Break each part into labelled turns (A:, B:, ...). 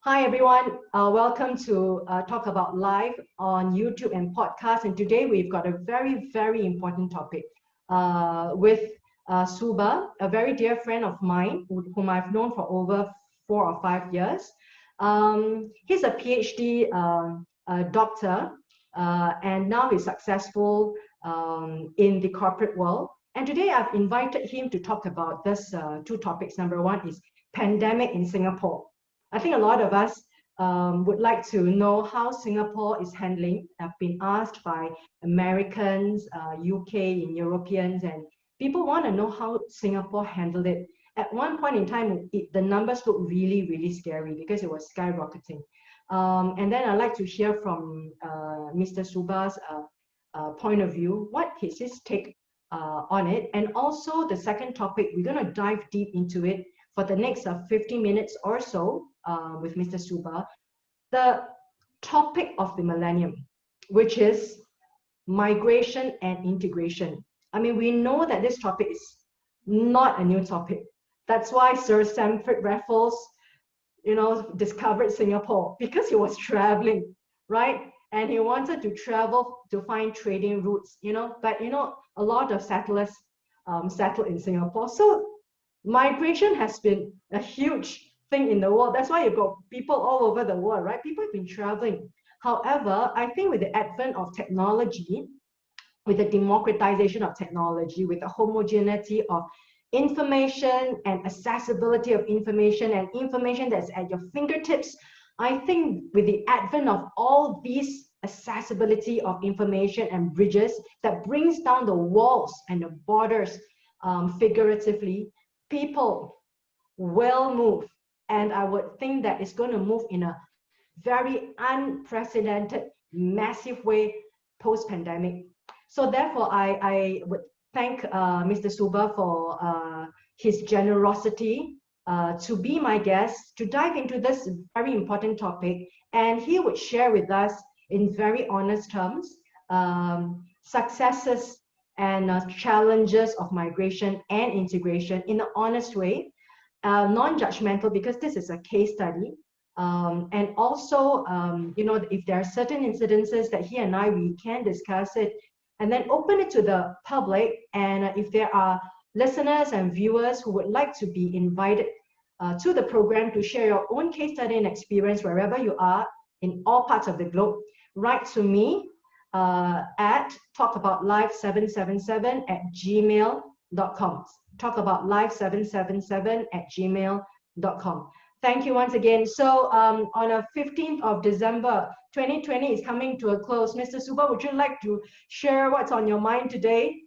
A: Hi everyone, welcome to Talk About Live on YouTube and podcast. And today we've got a very important topic with Suba, a very dear friend of mine whom I've known for over 4 or 5 years. He's a PhD doctor and now he's successful in the corporate world. And today I've invited him to talk about this two topics. Number one is pandemic in Singapore. I think a lot of us would like to know how Singapore is handling. I've been asked by Americans, UK, and Europeans, and people want to know how Singapore handled it. At one point in time, the numbers looked really scary because it was skyrocketing. And then I'd like to hear from Mr. Suba's point of view. What is his take on it? And also the second topic, we're going to dive deep into it for the next 50 minutes or so with Mr. Suba, the topic of the millennium, which is migration and integration. I mean, we know that this topic is not a new topic. That's why Sir Stamford Raffles, discovered Singapore because he was traveling, right? And he wanted to travel to find trading routes, but a lot of settlers settled in Singapore. So migration has been a huge thing in the world. That's why you've got people all over the world, right? People have been traveling. However, I think with the advent of technology, with the democratization of technology, with the homogeneity of information and accessibility of information and information that's at your fingertips, I think with the advent of all these accessibility of information and bridges that brings down the walls and the borders figuratively, people will move. And I would think that it's going to move in a very unprecedented, massive way post-pandemic. So therefore, I would thank Mr. Suba for his generosity to be my guest, to dive into this very important topic. And he would share with us in very honest terms successes and challenges of migration and integration in an honest way, non-judgmental, because this is a case study. And also, if there are certain incidences that he and we can discuss it and then open it to the public. And if there are listeners and viewers who would like to be invited to the program to share your own case study and experience wherever you are in all parts of the globe, write to me at talkaboutlive777@gmail.com. talkaboutlive777@gmail.com. Thank you once again. So on the 15th of December, 2020 is coming to a close. Mr. Suba, would you like to share what's on your mind today?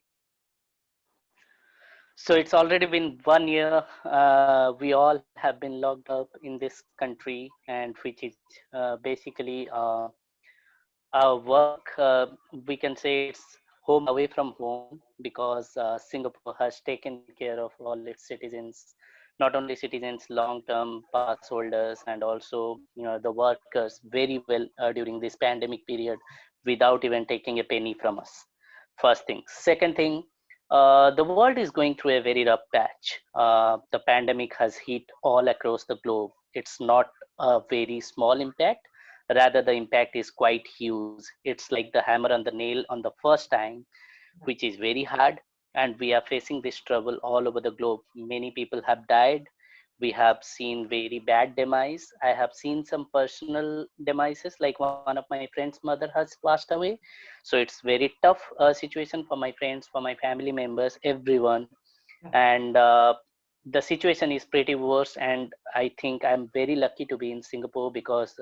B: So it's already been 1 year. We all have been locked up in this country, and which is basically our work. We can say it's home away from home because Singapore has taken care of all its citizens, not only citizens, long-term pass holders, and also the workers very well during this pandemic period, without even taking a penny from us. First thing. Second thing, the world is going through a very rough patch. The pandemic has hit all across the globe. It's not a very small impact. Rather, the impact is quite huge. It's like the hammer on the nail on the first time, which is very hard. And we are facing this trouble all over the globe. Many people have died. We have seen very bad demise. I have seen some personal demises, like one of my friend's mother has passed away. So it's very tough situation for my friends, for my family members, everyone. And the situation is pretty worse. And I think I'm very lucky to be in Singapore because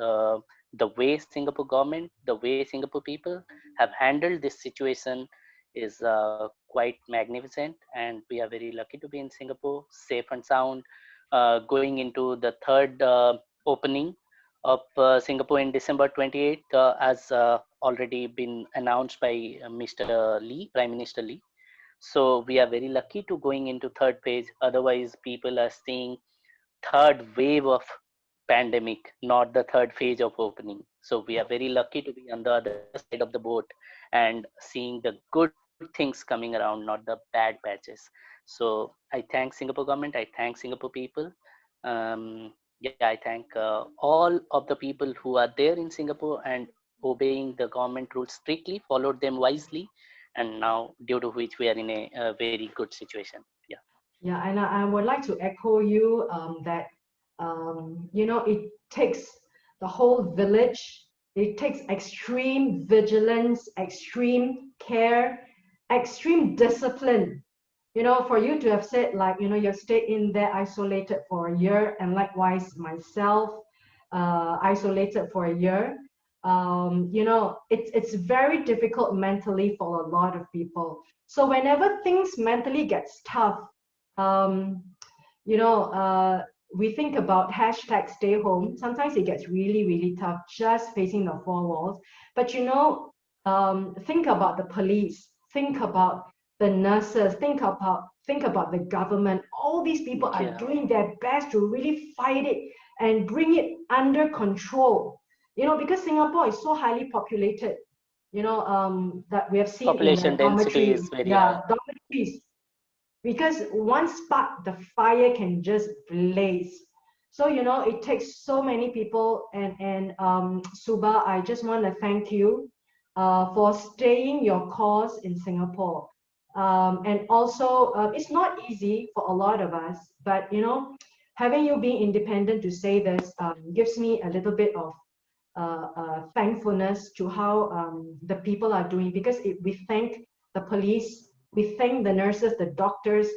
B: the way Singapore government, the way Singapore people have handled this situation is quite magnificent. And we are very lucky to be in Singapore, safe and sound. Going into the third opening of Singapore in December 28th, as already been announced by Mr. Lee, Prime Minister Lee. So we are very lucky to going into third phase. Otherwise, people are seeing third wave of pandemic, not the third phase of opening. So we are very lucky to be on the other side of the boat and seeing the good things coming around, not the bad patches. So I thank Singapore government. I thank Singapore people. Yeah, I thank all of the people who are there in Singapore and obeying the government rules strictly, followed them wisely, and now due to which we are in a very good situation. Yeah.
A: Yeah, and I would like to echo you that it takes the whole village. It takes extreme vigilance, extreme care, extreme discipline. For you to have said, like, you've stayed in there isolated for a year, and likewise myself, isolated for a year. It's very difficult mentally for a lot of people. So whenever things mentally gets tough, um, you know, we think about hashtag stay home. Sometimes it gets really, really tough just facing the four walls. But think about the police, think about the nurses, think about the government. All these people are
B: Yeah.
A: doing their best to really fight it and bring it under control. Because Singapore is so highly populated, that we have seen in the
B: Population density
A: dormitory,
B: is very high.
A: yeah, dormitories, because one spark, the fire can just blaze. So it takes so many people, and Suba, I just want to thank you for staying your course in Singapore. And also, it's not easy for a lot of us, but having you being independent to say this gives me a little bit of thankfulness to how the people are doing, because we thank the police, we thank the nurses, the doctors.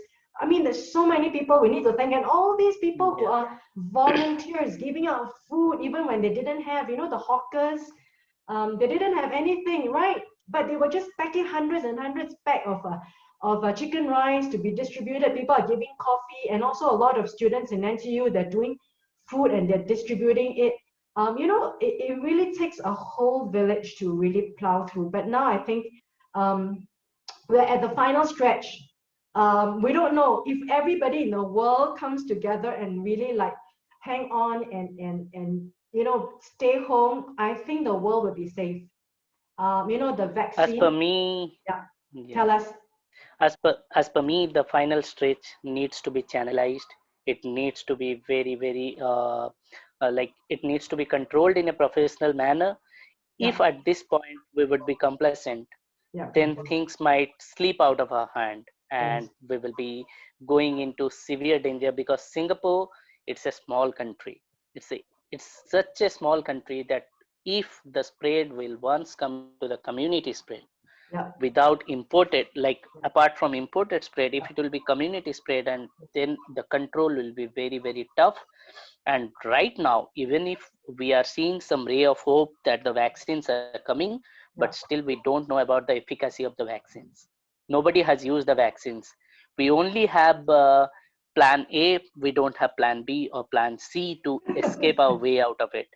A: I mean, there's so many people we need to thank, and all these people who
B: Yeah.
A: are volunteers giving out food even when they didn't have, the hawkers, they didn't have anything, right? But they were just packing hundreds and hundreds pack of chicken rice to be distributed. People are giving coffee, and also a lot of students in NTU, they're doing food and they're distributing it. It really takes a whole village to really plow through. But now I think um, we're at the final stretch. We don't know if everybody in the world comes together and really like hang on and stay home. I think the world will be safe. The
B: As per
A: vaccine.
B: me,
A: Yeah,
B: yeah.
A: tell us.
B: As per me, the final stretch needs to be channelized. It needs to be very, very like it needs to be controlled in a professional manner.
A: Yeah,
B: If at this point we would be complacent,
A: yeah,
B: then things might slip out of our hand
A: yes,
B: and we will be going into severe danger, because Singapore, it's a small country. It's such a small country that if the spread will once come into the community spread
A: yeah,
B: without imported, like apart from imported spread, if it will be community spread, and then the control will be very, very tough. And right now, even if we are seeing some ray of hope that the vaccines are coming, but
A: yeah.
B: still we don't know about the efficacy of the vaccines. Nobody has used the vaccines. We only have plan A, we don't have plan B or plan C to escape our way out of it.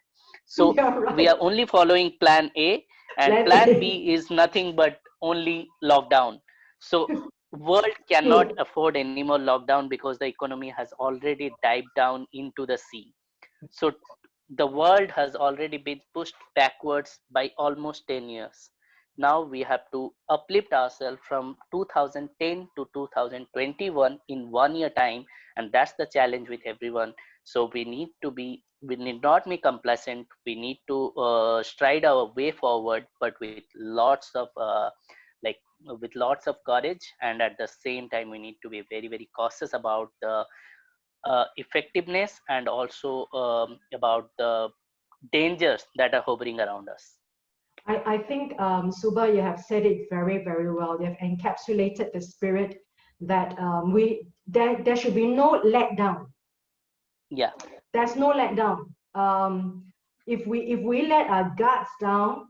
B: So
A: You're
B: we
A: right.
B: are only following plan A, and
A: Plan
B: plan
A: A.
B: B is nothing but only lockdown. So world cannot
A: True.
B: afford any more lockdown because the economy has already dived down into the sea. So the world has already been pushed backwards by almost 10 years. Now we have to uplift ourselves from 2010 to 2021 in 1 year time, and that's the challenge with everyone. So we need not be complacent. We need to stride our way forward, but with like with lots of courage, and at the same time we need to be very, very cautious about the effectiveness, and also about the dangers that are hovering around us.
A: I think, Suba, you have said it very, very well. You have encapsulated the spirit that there should be no letdown.
B: Yeah.
A: There's no letdown. If we let our guards down,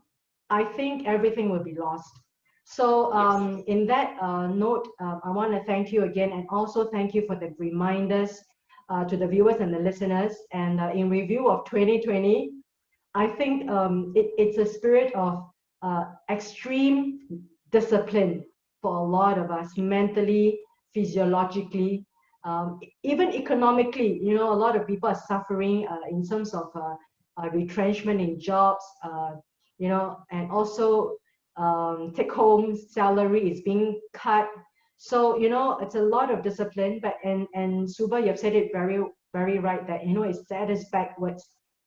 A: I think everything will be lost. So
B: Yes.
A: in that note, I want to thank you again, and also thank you for the reminders to the viewers and the listeners. And in review of 2020, I think it's a spirit of extreme discipline for a lot of us, mentally, physiologically, even economically. A lot of people are suffering in terms of retrenchment in jobs, and also take home salary is being cut. So it's a lot of discipline. But and Suba, you have said it very, very right that, it set us backwards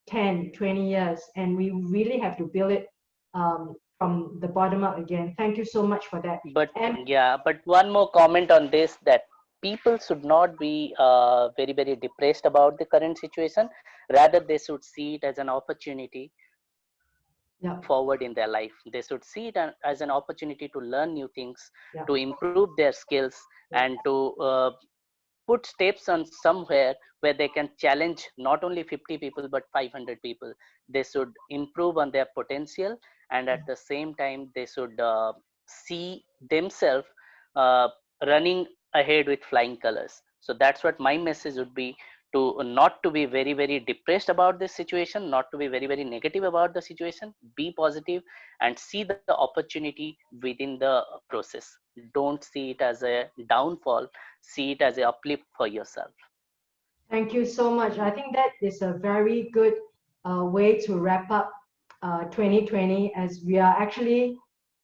A: 10, 20 years, and we really have to build it from the bottom up again. Thank you so much for that.
B: But
A: And
B: yeah, but one more comment on this, that people should not be very, very depressed about the current situation. Rather, they should see it as an opportunity to
A: yeah,
B: move forward in their life. They should see it as an opportunity to learn new things,
A: yeah,
B: to improve their skills,
A: yeah.
B: and to put steps on somewhere where they can challenge not only 50 people but 500 people. They should improve on their potential, and at the same time they should see themselves uh, running ahead with flying colors. So that's what my message would be, to not to be very, very depressed about this situation, not to be very, very negative about the situation. Be positive and see the opportunity within the process. Don't see it as a downfall, see it as a uplift for yourself.
A: Thank you so much. I think that is a very good way to wrap up 2020, as we are actually,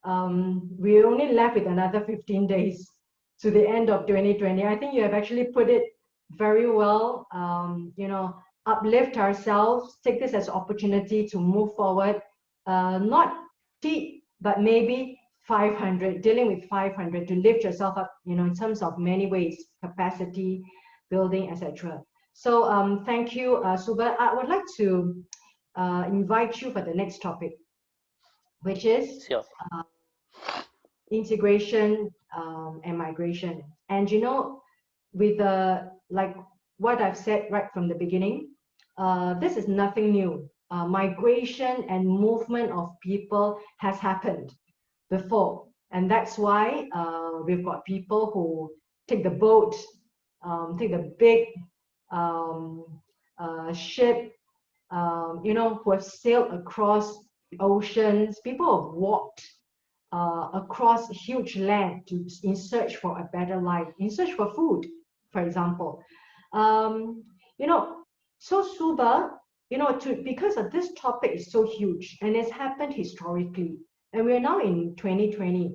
A: we're only left with another 15 days to the end of 2020. I think you have actually put it very well. Uplift ourselves, take this as opportunity to move forward, not cheap, but maybe 500, dealing with 500 to lift yourself up, in terms of many ways, capacity building, etc. So thank you, Suba. I would like to invite you for the next topic, which is
B: Sure.
A: integration and migration. And with like what I've said right from the beginning, this is nothing new. Migration and movement of people has happened before, and that's why we've got people who take the boat, take the big um, ship, who have sailed across oceans. People have walked across huge land in search for a better life, in search for food, for example. Um, you know, so Suba, because of this topic is so huge and it's happened historically, and we're now in 2020.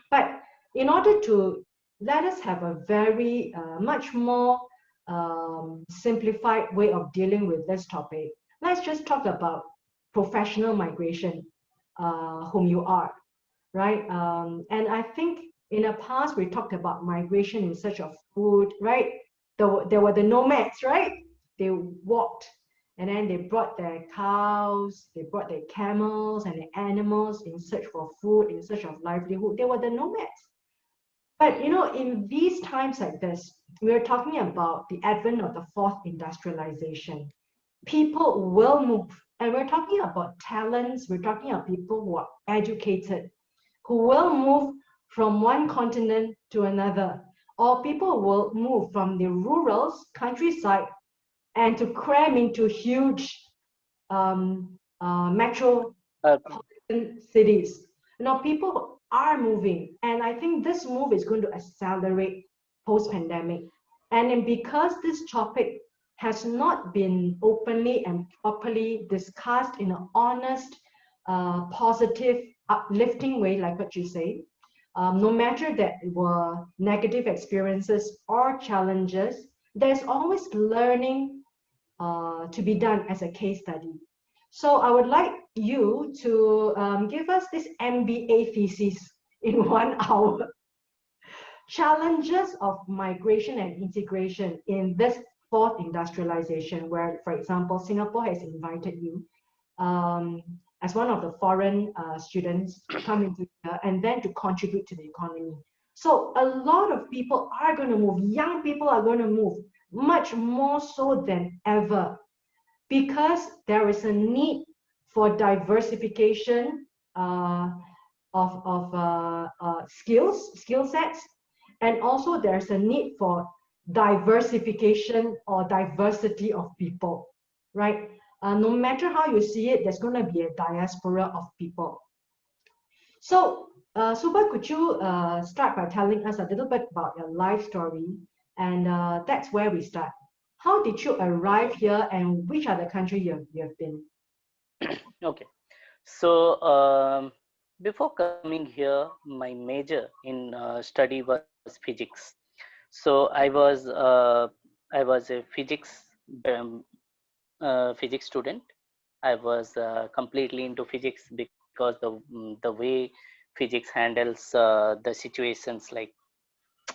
A: But in order to let us have a very much more simplified way of dealing with this topic, let's just talk about professional migration, whom you are, right? And I think in the past we talked about migration in search of food, right? There were the nomads, right? They walked and then they brought their cows, they brought their camels and their animals in search for food, in search of livelihood. They were the nomads. But in these times like this, we're talking about the advent of the fourth industrialization. People will move, and we're talking about talents, we're talking about people who are educated, who will move from one continent to another, or people will move from the rural countryside and to cram into huge metropolitan
B: Uh,
A: cities. People are moving, and I think this move is going to accelerate post-pandemic. And then because this topic has not been openly and properly discussed in an honest, positive, uplifting way, like what you say, no matter that were negative experiences or challenges, there's always learning to be done as a case study. So I would like you to give us this MBA thesis in 1 hour. Challenges of migration and integration in this fourth industrialization, where, for example, Singapore has invited you as one of the foreign students to come into here and then to contribute to the economy. So a lot of people are going to move. Young people are going to move much more so than ever, because there is a need for diversification of skill sets, and also there's a need for diversification or diversity of people, right? No matter how you see it, there's going to be a diaspora of people. So, Suba, could you start by telling us a little bit about your life story? And that's where we start. How did you arrive here, and which are the countries you have been?
B: okay. So before coming here, my major in study was physics. So I was a physics um, physics student. I was completely into physics because the way physics handles the situations like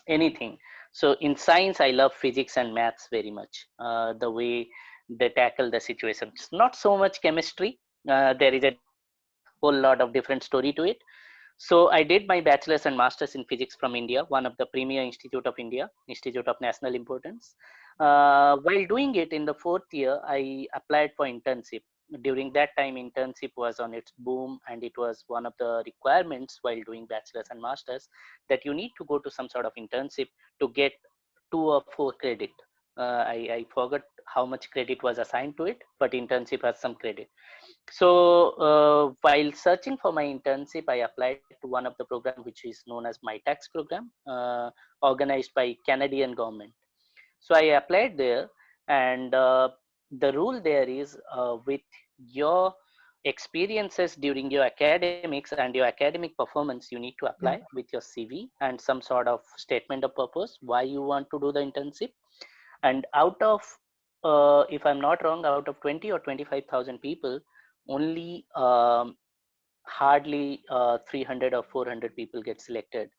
B: anything. So in science, I love physics and maths very much. The way they tackle the situations, not so much chemistry. There is a whole lot of different story to it. So I did my bachelor's and master's in physics from India, one of the premier institute of India, Institute of National Importance. While doing it in the fourth year, I applied for internship. During that time, internship was on its boom, and it was one of the requirements while doing bachelor's and master's that you need to go to some sort of internship to get 2 or 4 credit. I forgot how much credit was assigned to it, but internship has some credit. So while searching for my internship, I applied to one of the program which is known as MyTax program, organized by Canadian government. So I applied there, and the rule there is with your experiences during your academics and your academic performance, you need to apply
A: Yeah.
B: with your CV and some sort of statement of purpose why you want to do the internship. And out of if I'm not wrong, out of 20 or 25,000 people, only hardly 300 or 400 people get selected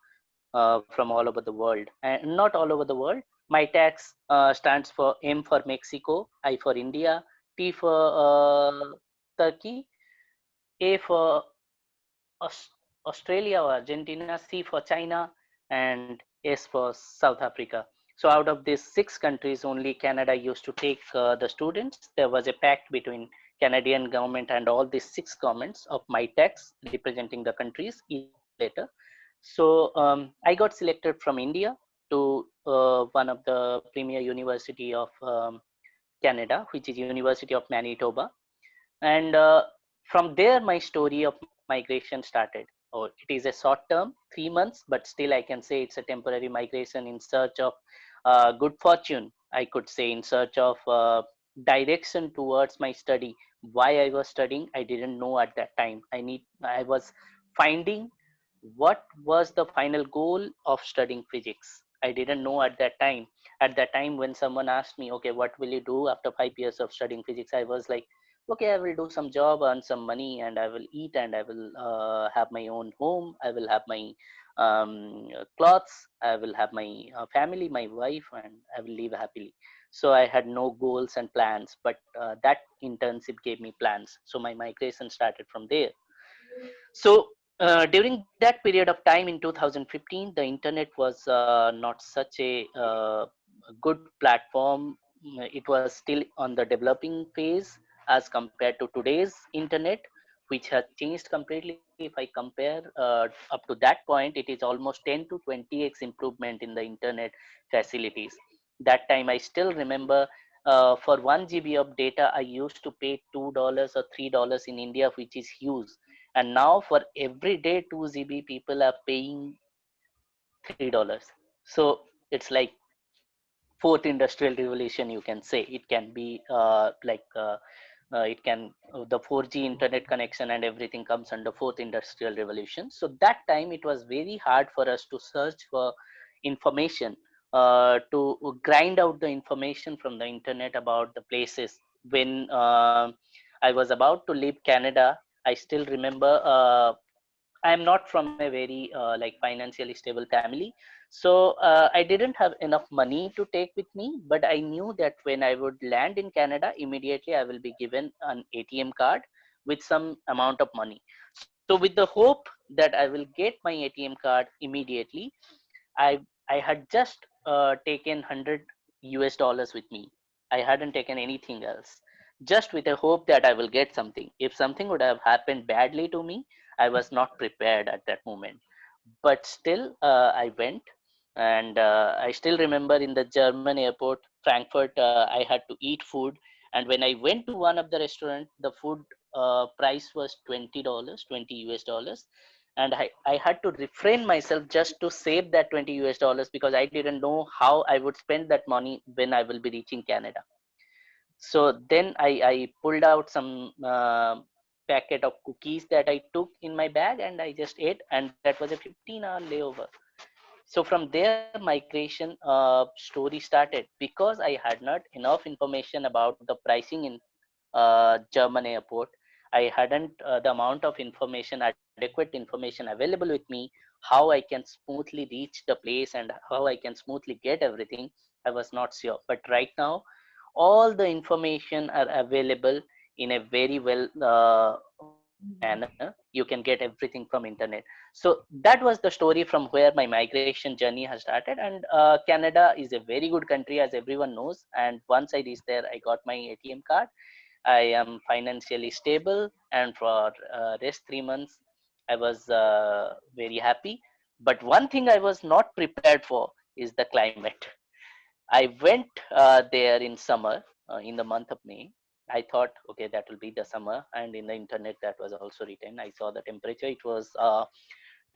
B: from all over the world, and not all over the world. My tax stands for M for Mexico, I for India, T for Turkey, A for Australia or Argentina, C for China, and S for South Africa. So out of these 6 countries, only Canada used to take the students. There was a pact between Canadian government and all these 6 governments of my tax representing the countries each year later. So I got selected from India to one of the premier university of Canada, which is University of Manitoba. And from there my story of migration started. Oh, it is a short term, 3 months, but still I can say it's a temporary migration in search of good fortune, I could say, in search of direction towards my study. Why I was studying, I didn't know at that time. I was finding what was the final goal of studying physics. I didn't know at that time. At that time, when someone asked me, okay, what will you do after 5 years of studying physics, I was like, okay, I will do some job, earn some money, and I will eat, and I will have my own home. I will have my clothes. I will have my family, my wife, and I will live happily. So I had no goals and plans, but that internship gave me plans. So my migration started from there. So during that period of time in 2015, the internet was not such a good platform. It was still on the developing phase as compared to today's internet, which has changed completely. If I compare up to that point, it is almost 10 to 20x improvement in the internet facilities. That time, I still remember for 1 GB of data, I used to pay $2 or $3 in India, which is huge. And now for every day 2 GB, people are paying $3. So it's like fourth industrial revolution, you can say. It can be it can the 4G internet connection and everything comes under fourth industrial revolution. So that time it was very hard for us to search for information, to grind out the information from the internet about the places. When I was about to leave Canada, I still remember I am not from a very like financially stable family, so I didn't have enough money to take with me. But I knew that when I would land in Canada, immediately I will be given an ATM card with some amount of money. So with the hope that I will get my ATM card immediately, I I had just taken 100 US dollars with me. I hadn't taken anything else, just with a hope that I will get something. If something would have happened badly to me, I was not prepared at that moment. But still, I went, and I still remember in the German airport, Frankfurt, I had to eat food. And when I went to one of the restaurant, the food price was $20, 20 US dollars, and I had to refrain myself just to save that 20 US dollars because I didn't know how I would spend that money when I will be reaching Canada. So then I pulled out some packet of cookies that I took in my bag, and I just ate, and that was a 15-hour layover. So from there migration story started, because I had not enough information about the pricing in German airport. I hadn't the amount of information, adequate information available with me, how I can smoothly reach the place and how I can smoothly get everything. I was not sure. But right now, all the information are available in a very well manner. You can get everything from internet. So that was the story from where my migration journey has started. And Canada is a very good country, as everyone knows. And once I reached there, I got my ATM card. I am financially stable, and for rest 3 months, I was very happy. But one thing I was not prepared for is the climate. I went there in summer, in the month of May. I thought, okay, that will be the summer, and in the internet that was also written. I saw the temperature; it was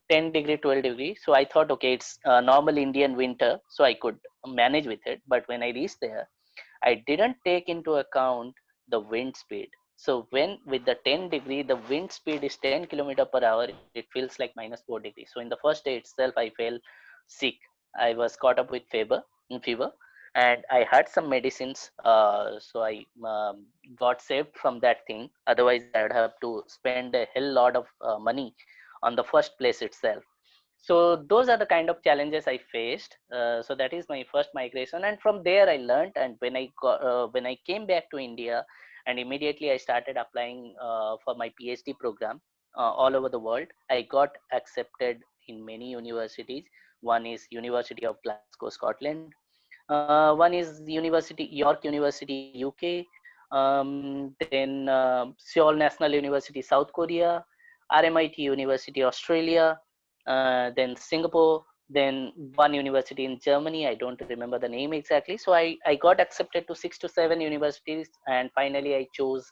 B: 10 degree, 12 degree. So I thought, okay, it's normal Indian winter, so I could manage with it. But when I reached there, I didn't take into account the wind speed. So when with the 10 degree, the wind speed is 10 kilometer per hour, it feels like -4 degrees. So in the first day itself, I fell sick. I was caught up with fever, and I had some medicines. So I got saved from that thing. Otherwise, I would have to spend a hell lot of money on the first place itself. So those are the kind of challenges I faced. So that is my first migration, and from there I learned. And when I came back to India, and immediately I started applying for my PhD program all over the world. I got accepted in many universities. One is University of Glasgow, Scotland. One is York University, UK. Then Seoul National University, South Korea. RMIT University, Australia. Then Singapore. Then one university in Germany. I don't remember the name exactly. So I got accepted to 6 to 7 universities, and finally I chose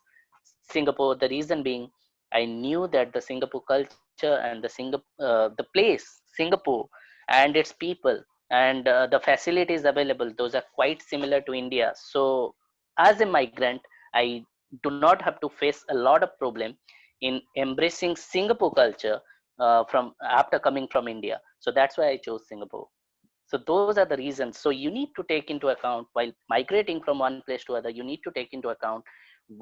B: Singapore. The reason being, I knew that the Singapore culture and the place Singapore and its people and the facilities available, those are quite similar to India. So as a migrant, I do not have to face a lot of problem in embracing Singapore culture from after coming from India. So that's why I chose Singapore. So those are the reasons. So you need to take into account while migrating from one place to other, you need to take into account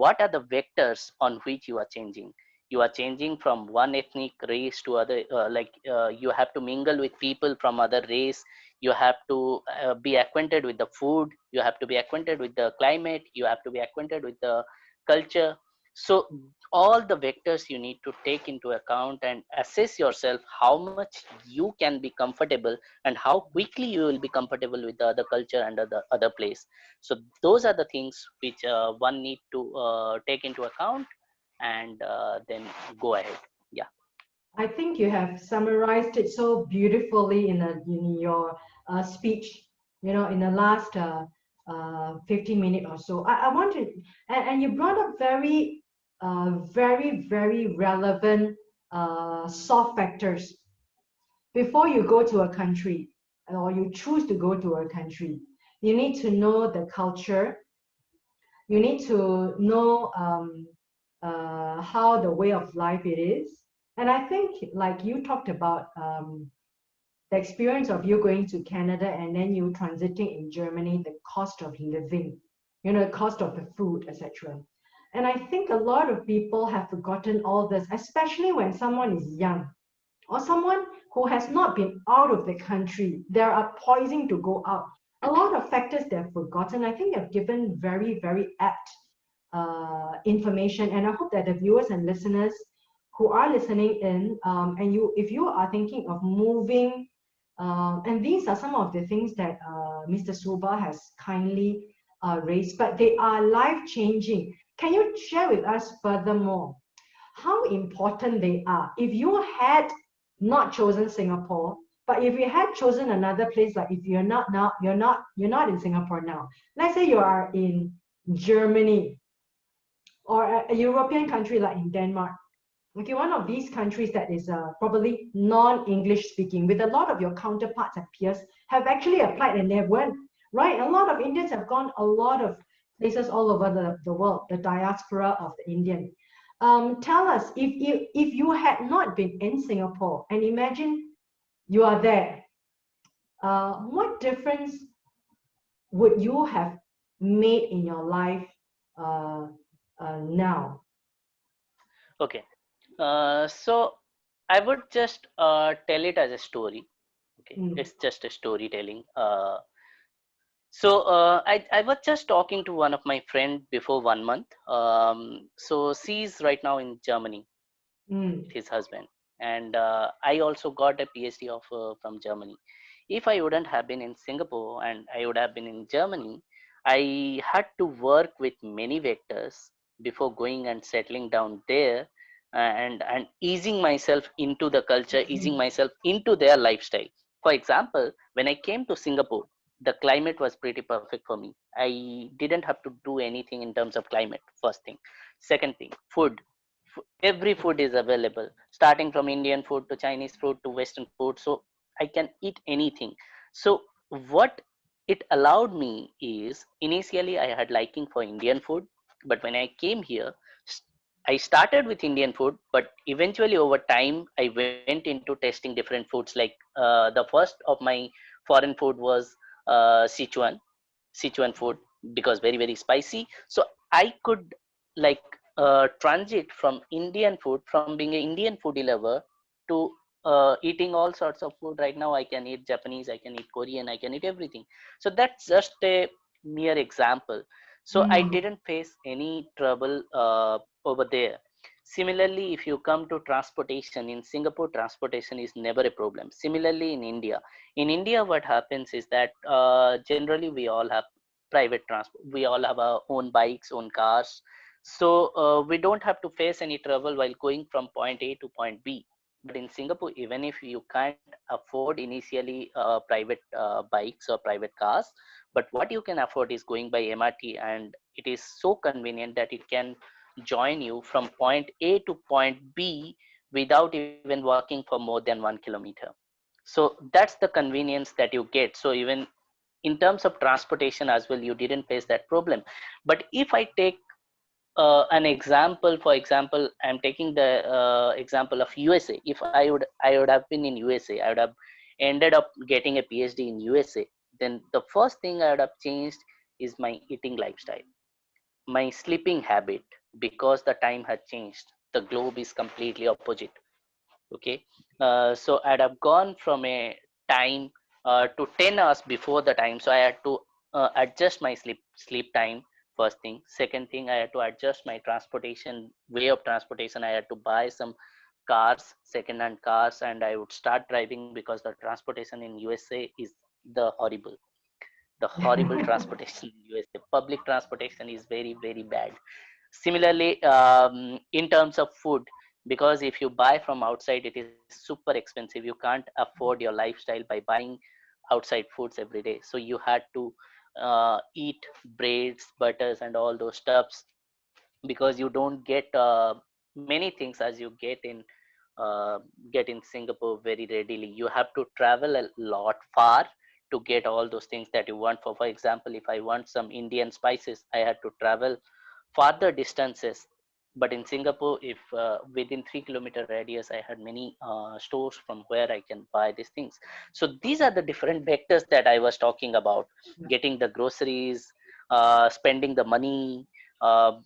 B: what are the vectors on which you are changing. You are changing from one ethnic race to other, you have to mingle with people from other race. You have to be acquainted with the food. You have to be acquainted with the climate. You have to be acquainted with the culture. So all the vectors you need to take into account and assess yourself how much you can be comfortable and how quickly you will be comfortable with the other culture and the other place. So those are the things which one need to take into account, and then go ahead. Yeah.
A: I think you have summarized it so beautifully in your speech, in the last 15 minutes or so. I want to, and you brought up very, very relevant soft factors before you go to a country or you choose to go to a country. You need to know the culture. You need to know how the way of life it is. And I think, like you talked about, the experience of you going to Canada and then you transiting in Germany, the cost of living, the cost of the food, etc. And I think a lot of people have forgotten all this, especially when someone is young or someone who has not been out of the country. They are poising to go out. A lot of factors they've forgotten. I think they've given very, very apt information, and I hope that the viewers and listeners who are listening in, and if you are thinking of moving, and these are some of the things that Mr. Suba has kindly raised, but they are life changing. Can you share with us furthermore how important they are? If you had not chosen Singapore, but if you had chosen another place, like if you're not now, you're not in Singapore now. Let's say you are in Germany or a European country like in Denmark. Okay, one of these countries that is probably non-English speaking, with a lot of your counterparts and peers have actually applied and they went, right? A lot of Indians have gone a lot of places all over the world, the diaspora of the Indian. Tell us, if you had not been in Singapore, and imagine you are there, what difference would you have made in your life uh, now?
B: Okay. So I would just tell it as a story. Okay,
A: Mm,
B: it's just a storytelling. I was just talking to one of my friend before 1 month. So she's right now in Germany
A: mm,
B: with his husband, and I also got a PhD offer from Germany. If I wouldn't have been in Singapore and I would have been in Germany, I had to work with many vectors before going and settling down there, and easing myself into the culture, easing
A: mm,
B: myself into their lifestyle. For example, when I came to Singapore, the climate was pretty perfect for me. I didn't have to do anything in terms of climate. First thing. Second thing, food. Every food is available, starting from Indian food to Chinese food to Western food. So I can eat anything. So what it allowed me is, initially I had liking for Indian food, but when I came here, I started with Indian food, but eventually over time I went into testing different foods. Like the first of my foreign food was Sichuan food, because very spicy. So I could like transit from Indian food, from being an Indian foodie lover to eating all sorts of food. Right now I can eat Japanese, I can eat Korean, I can eat everything. So that's just a mere example. So I
A: mm,
B: didn't face any trouble over there. Similarly, if you come to transportation in Singapore, transportation is never a problem. Similarly, in India, what happens is that generally we all have private transport. We all have our own bikes, own cars. So we don't have to face any trouble while going from point A to point B. But in Singapore, even if you can't afford initially private bikes or private cars, but what you can afford is going by MRT, and it is so convenient that it can join you from point A to point B without even walking for more than 1 kilometer. So that's the convenience that you get. So even in terms of transportation as well, you didn't face that problem. But if I take an example, for example, I'm taking the example of USA. If I would have been in USA, I would have ended up getting a PhD in USA. Then the first thing I would have changed is my eating lifestyle, my sleeping habit, because the time had changed. The globe is completely opposite. Okay. So I'd have gone from a time to 10 hours before the time. So I had to adjust my sleep time. First thing. Second thing, I had to adjust my transportation, way of transportation. I had to buy some cars, second hand cars, and I would start driving, because the transportation in USA is the horrible transportation in USA. Public transportation is very bad. Similarly, in terms of food, because if you buy from outside, it is super expensive. You can't afford your lifestyle by buying outside foods every day. So you had to eat breads, butters, and all those stuffs, because you don't get many things as you uh, get in Singapore very readily. You have to travel a lot far to get all those things that you want. For example, if I want some Indian spices, I had to travel farther distances. But in Singapore, if within 3 kilometer radius, I had many stores from where I can buy these things. So these are the different vectors that I was talking about: getting the groceries, spending the money, uh,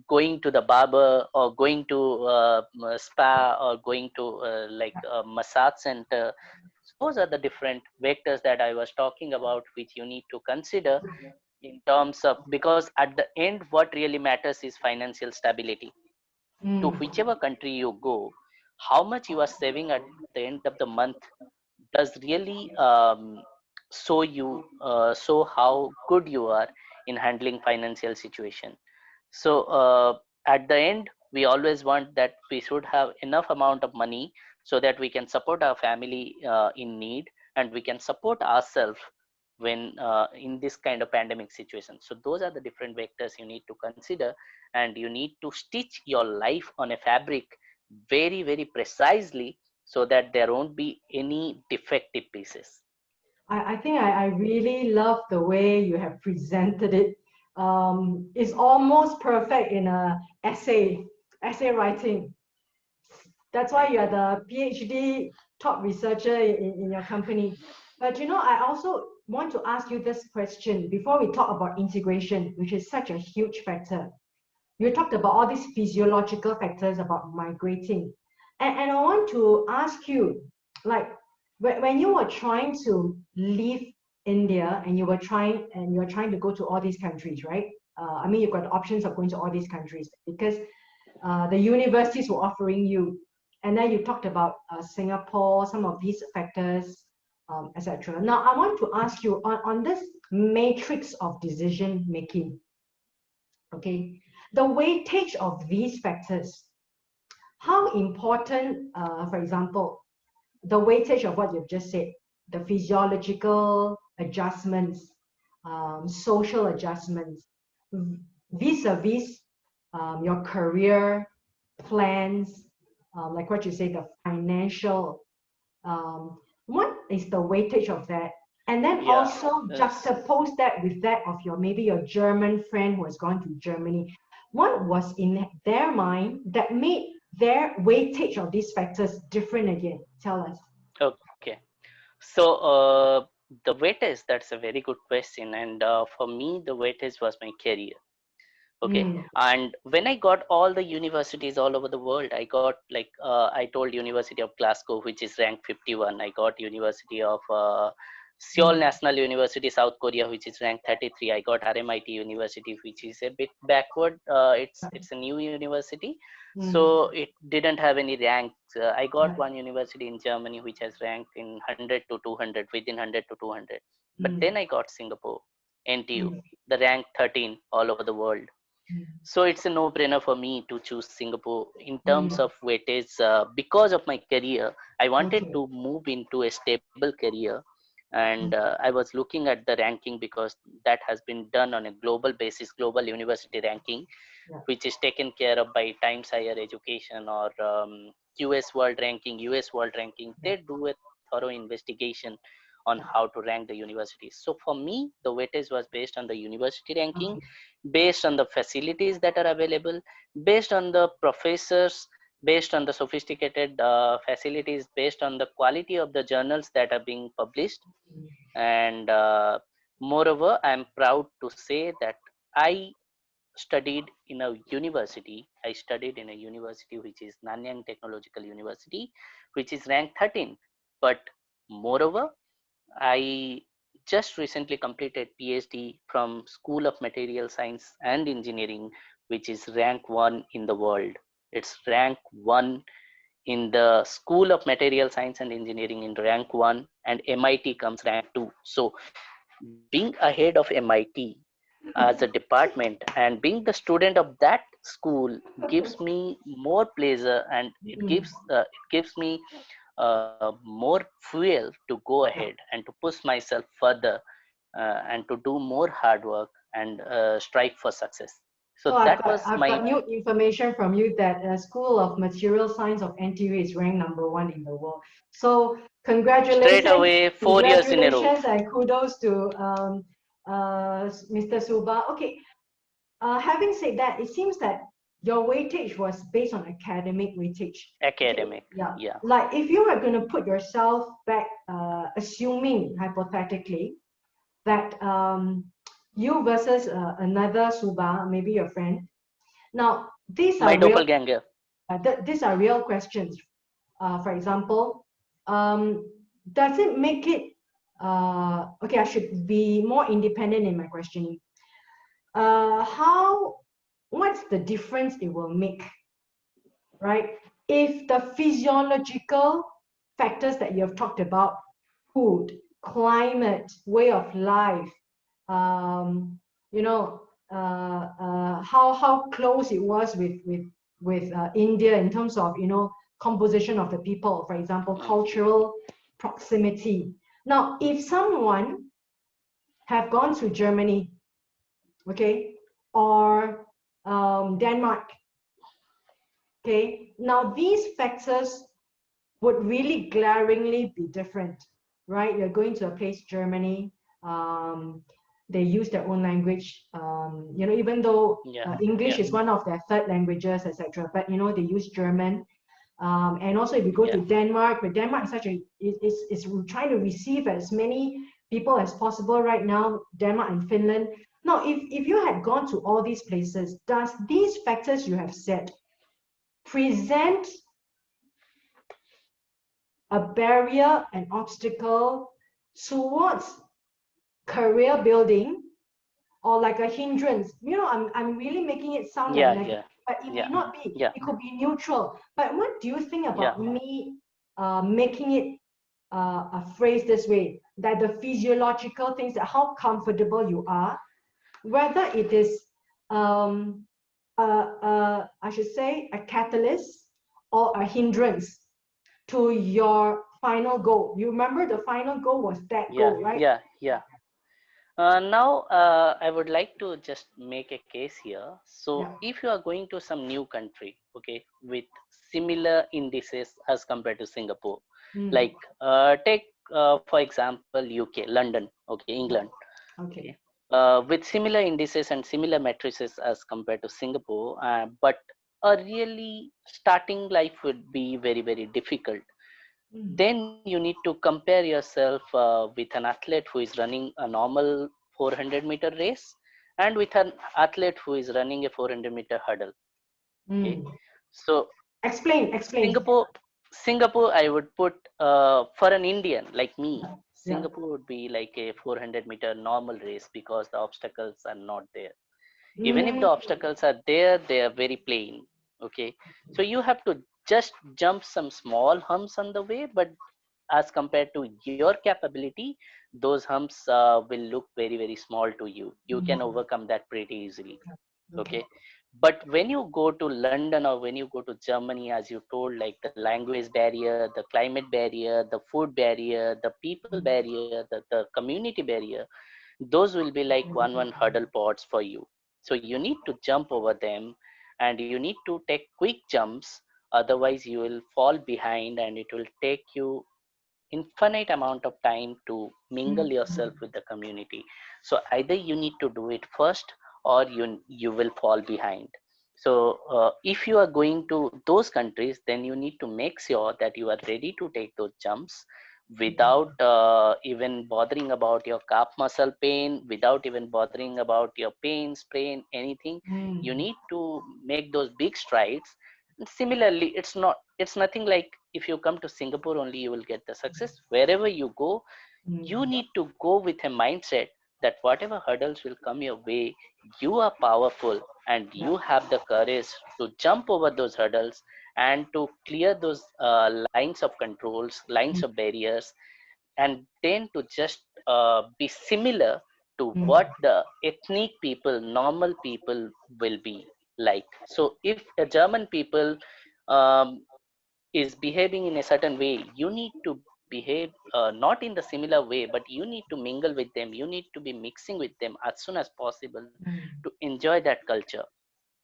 B: going to the barber, or going to spa, or going to like a massage center. Those are the different vectors that I was talking about, which you need to consider in terms of, because at the end what really matters is financial stability. To
A: mm.
B: whichever country you go, how much you are saving at the end of the month does really show how good you are in handling financial situation. So at the end, we always want that we should have enough amount of money so that we can support our family in need, and we can support ourselves when in this kind of pandemic situation. So those are the different vectors you need to consider, and you need to stitch your life on a fabric very precisely, so that there won't be any defective pieces.
A: I think I really love the way you have presented it. It's almost perfect in a essay writing. That's why
B: Thank
A: you are
B: you.
A: the PhD top researcher in your company. But I also want to ask you this question before we talk about integration, which is such a huge factor. You talked about all these physiological factors about migrating. And I want to ask you, like, when you were trying to leave India and you're trying to go to all these countries, right? I mean, you've got options of going to all these countries because the universities were offering you. And then you talked about Singapore, some of these factors, etc. Now, I want to ask you on this matrix of decision making, okay, the weightage of these factors, how important, for example, the weightage of what you've just said, the physiological adjustments, social adjustments, vis-a-vis your career plans, like what you say, the financial, what is the weightage of that? And then
B: Yeah.
A: also
B: Yes.
A: juxtapose that with that of maybe your German friend who has gone to Germany. What was in their mind that made their weightage of these factors different again? Tell us.
B: Okay. So the weightage, that's a very good question, and for me, the weightage was my career. Okay,
A: Mm,
B: and when I got all the universities all over the world, I got like I told University of Glasgow, which is ranked 51. I got University of Seoul
A: mm,
B: National University, South Korea, which is ranked 33. I got RMIT University, which is a bit backward. It's a new university,
A: mm,
B: so it didn't have any ranks. I got
A: right,
B: one university in Germany which has ranked in 100 to 200, within 100 to 200. But
A: mm,
B: then I got Singapore, NTU,
A: mm,
B: the rank 13 all over the world.
A: mm,
B: So it's a no-brainer for me to choose Singapore in terms
A: mm.
B: of weightage because of my career. I wanted
A: Okay.
B: to move into a stable career, and
A: Mm,
B: I was looking at the ranking because that has been done on a global basis, global university ranking,
A: yeah.
B: which is taken care of by Times Higher Education or US World Ranking, US World Ranking.
A: Yeah.
B: They do a thorough investigation on how to rank the universities. So for me, the weightage was based on the university ranking,
A: Okay.
B: based on the facilities that are available, based on the professors, based on the sophisticated facilities, based on the quality of the journals that are being published.
A: Mm,
B: And moreover, I am proud to say that I studied in a university. I studied in a university which is Nanyang Technological University, which is ranked 13. But moreover, I just recently completed PhD from School of Material Science and Engineering, which is rank 1 in the world. It's rank 1 in the School of Material Science and Engineering in rank 1, and MIT comes rank 2. So being ahead of MIT as a department and being the student of that school gives me more pleasure, and
A: mm,
B: it gives me more fuel to go ahead
A: yeah.
B: and to push myself further, and to do more hard work and strive for success. So
A: So I've
B: that
A: got
B: was
A: I've
B: my
A: got new information from you that School of Material Science of NTU is ranked #1 in the world. So
B: straight
A: congratulations,
B: away 4 years in a row.
A: congratulations, and kudos to Mr. Suba. Okay, having said that, it seems that your weightage was based on academic weightage. Okay,
B: Academic,
A: yeah.
B: yeah.
A: Like if you are going to put yourself back, assuming hypothetically that you versus another Suba, maybe your friend. Now,
B: My doppelganger.
A: these are real questions. For example, um, does it make it okay? I should be more independent in my questioning. How? What's the difference it will make, right? If the physiological factors that you have talked about, food, climate, way of life, um, you know, how close it was with India in terms of composition of the people, for example,
B: Mm.
A: cultural proximity. Now, if someone have gone to Germany, okay, or Denmark, okay, now these factors would really glaringly be different, right? You're going to a place, Germany, um, they use their own language, even though
B: Yeah,
A: English
B: yeah.
A: is one of their third languages, etc. But they use German. And also if you go
B: yeah,
A: to Denmark, but Denmark is such a is trying to receive as many people as possible right now, Denmark and Finland. Now, if you had gone to all these places, does these factors you have said present a barrier, an obstacle towards career building, or like a hindrance? I'm really making it sound like
B: yeah,
A: negative,
B: yeah,
A: but it may
B: yeah,
A: not be.
B: yeah,
A: It could be neutral. But what do you think
B: yeah,
A: about me making it a phrase this way, that the physiological things, that how comfortable you are, whether it is I should say a catalyst or a hindrance to your final goal? You remember the final goal was that
B: yeah,
A: goal, right?
B: yeah, yeah. Now, I would like to just make a case here. So,
A: Yeah.
B: if you are going to some new country, okay, with similar indices as compared to Singapore,
A: Mm.
B: like take for example UK, London, okay,
A: Yeah.
B: England,
A: Okay.
B: okay, with similar indices and similar matrices as compared to Singapore, but a really starting life would be very, very difficult.
A: Mm.
B: Then you need to compare yourself with an athlete who is running a normal 400-meter race and with an athlete who is running a 400-meter hurdle. Okay,
A: Mm.
B: so
A: Explain.
B: Singapore, Singapore, I would put for an Indian like me,
A: Yeah.
B: Singapore would be like a 400-meter normal race because the obstacles are not there. Even if the
A: Mm.
B: obstacles are there, they are very plain. Okay, so you have to just jump some small humps on the way, but as compared to your capability, those humps will look very, very small to you. You can
A: Mm.
B: overcome that pretty easily.
A: Okay.
B: Okay, but when you go to London or when you go to Germany, as you told, like the language barrier, the climate barrier, the food barrier, the people barrier, the community barrier, those will be like one hurdle pods for you. So you need to jump over them, and you need to take quick jumps, otherwise you will fall behind and it will take you infinite amount of time to mingle yourself
A: Mm.
B: with the community. So either you need to do it first, or you will fall behind. So if you are going to those countries, then you need to make sure that you are ready to take those jumps without even bothering about your calf muscle pain, without even bothering about your pain, sprain, anything. You
A: Mm.
B: need to make those big strides. Similarly, it's nothing like if you come to Singapore only you will get the success. Wherever you go, you
A: Mm.
B: need to go with a mindset that whatever hurdles will come your way, you are powerful and
A: Yeah.
B: you have the courage to jump over those hurdles and to clear those lines of controls, lines
A: Mm.
B: of barriers, and then to just be similar to
A: Mm.
B: what the ethnic people, normal people will be like. So if a German people um, is behaving in a certain way, you need to behave not in the similar way, but you need to mingle with them. You need to be mixing with them as soon as possible
A: Mm.
B: to enjoy that culture.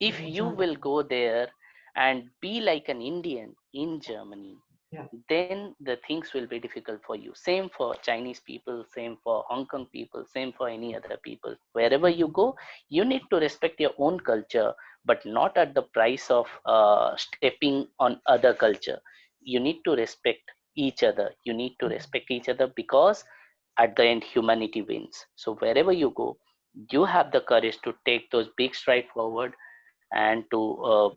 A: To
B: If you
A: enjoy
B: will
A: that.
B: go there and be like an Indian in Germany,
A: Yeah.
B: then the things will be difficult for you. Same for Chinese people, same for Hong Kong people, same for any other people. Wherever you
A: Mm.
B: go, you need to respect your own culture, but not at the price of stepping on other culture. You need to respect each other. You need to respect each other because at the end, humanity wins. So wherever you go, you have the courage to take those big strides forward and to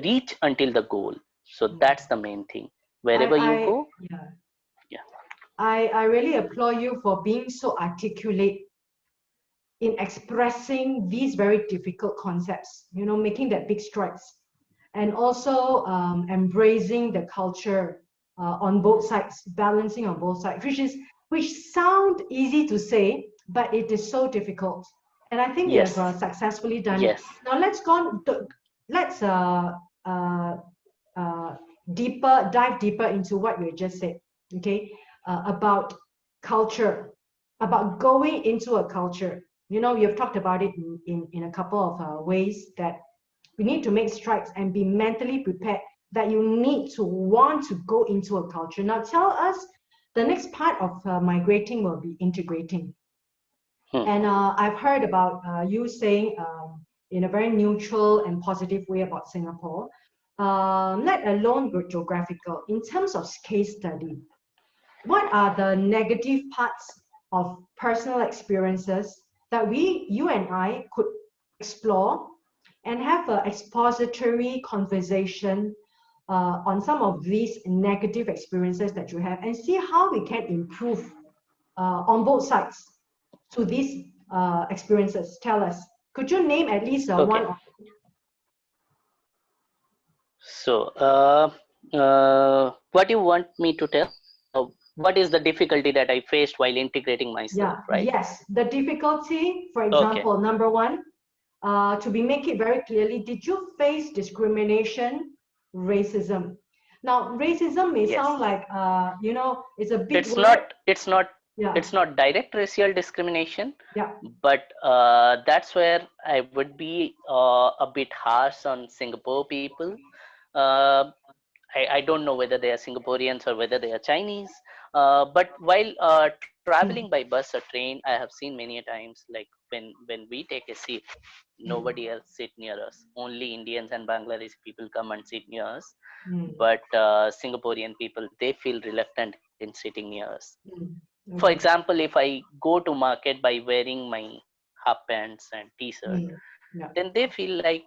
B: reach until the goal. So that's the main thing. Wherever you
A: I
B: go,
A: yeah.
B: yeah,
A: I really applaud you for being so articulate in expressing these very difficult concepts, making that big strides, and also embracing the culture on both sides, balancing on both sides, which sound easy to say, but it is so difficult. And I think you have
B: yes,
A: successfully done it.
B: yes,
A: Now let's uh, uh, dive deeper into what you just said. Okay, about culture, about going into a culture. You've talked about it in a couple of ways, that we need to make strides and be mentally prepared, that you need to want to go into a culture. Now tell us, the next part of migrating will be integrating.
B: hmm,
A: And I've heard about you saying in a very neutral and positive way about Singapore. let alone geographical. In terms of case study, what are the negative parts of personal experiences that you and I could explore and have an expository conversation on some of these negative experiences that you have and see how we can improve on both sides to these experiences. Tell us. Could you name at least one?
B: Okay. So, what you want me to tell? What is the difficulty that I faced while integrating myself, right?
A: Yes. The difficulty, for
B: Okay.
A: example, number one, to make it very clearly, did you face discrimination, racism? Now, racism may
B: Yes.
A: sound like, it's a big
B: It's
A: word.
B: not. It's not.
A: Yeah.
B: It's not direct racial discrimination.
A: Yeah.
B: But that's where I would be a bit harsh on Singapore people. Uh, I don't know whether they are Singaporeans or whether they are Chinese. But while traveling by bus or train, I have seen many a times, like when we take a seat, nobody else sit near us. Only Indians and Bangladeshi people come and sit near us. But Singaporean people, they feel reluctant in sitting near us. For
A: Okay.
B: example, if I go to market by wearing my half pants and t-shirt,
A: Yeah.
B: then they feel like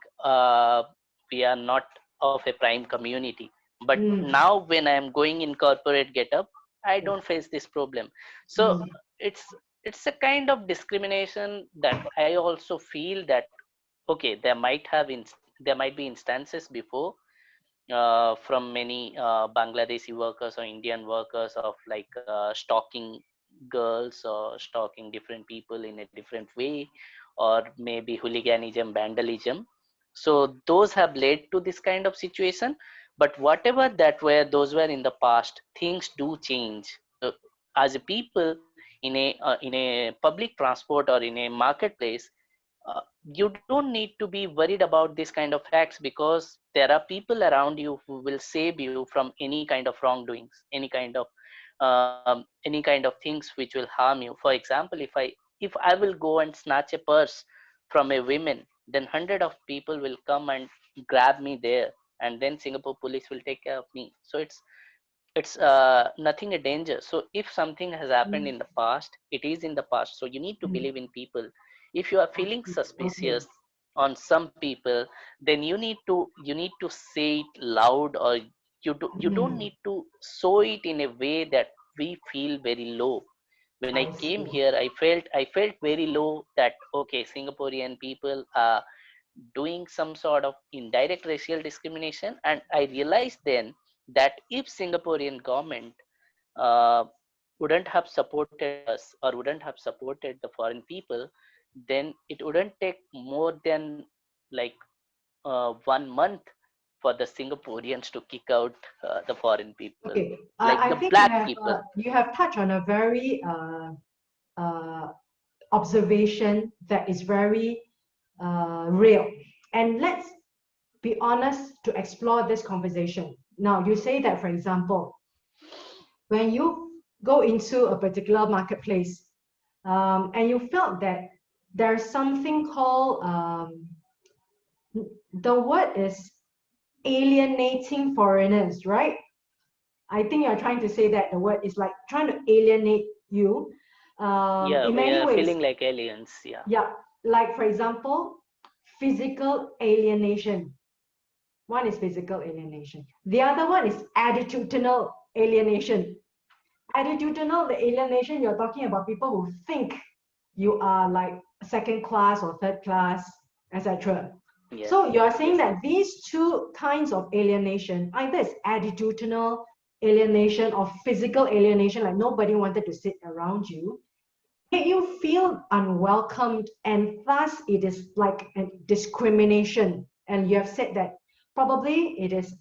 B: we are not of a prime community. But now when I am going in corporate getup, I don't face this problem. So it's a kind of discrimination that I also feel that okay, there might be instances before from many Bangladeshi workers or Indian workers of like stalking girls or stalking different people in a different way, or maybe hooliganism, vandalism. So those have led to this kind of situation. But whatever that were, those were in the past. Things do change. As a people in a public transport or in a marketplace, you don't need to be worried about this kind of facts, because there are people around you who will save you from any kind of wrongdoings, any kind of things which will harm you. For example, if I will go and snatch a purse from a woman, then hundred of people will come and grab me there, and then Singapore police will take care of me. So it's nothing a danger. So if something has happened in the past, it is in the past. So you need to believe in people. If you are feeling
A: Okay.
B: suspicious on some people, then you need to say it loud, or you don't need to show it in a way that we feel very low. When I
A: I
B: came
A: see.
B: here, I felt very low that okay, Singaporean people are doing some sort of indirect racial discrimination. And I realized then that if Singaporean government uh, wouldn't have supported us or wouldn't have supported the foreign people, then it wouldn't take more than like 1 month for the Singaporeans to kick out the foreign people,
A: Okay.
B: like
A: I
B: the
A: think
B: black people.
A: you have touched on a very observation that is very real. And let's be honest to explore this conversation. Now, you say that, for example, when you go into a particular marketplace and you felt that there's something called, the word is alienating foreigners, right? I think you're trying to say that the word is like trying to alienate you
B: Yeah,
A: in
B: we
A: many
B: are
A: ways.
B: feeling like aliens. Yeah.
A: Yeah, like for example, physical alienation. One is physical alienation. The other one is attitudinal alienation. Attitudinal alienation, you're talking about people who think you are like second class or third class, etc.
B: Yes.
A: So you're saying
B: Yes.
A: that these two kinds of alienation, either it's attitudinal alienation or physical alienation, like nobody wanted to sit around you, make you feel unwelcomed, and thus it is like a discrimination. And you have said that probably it is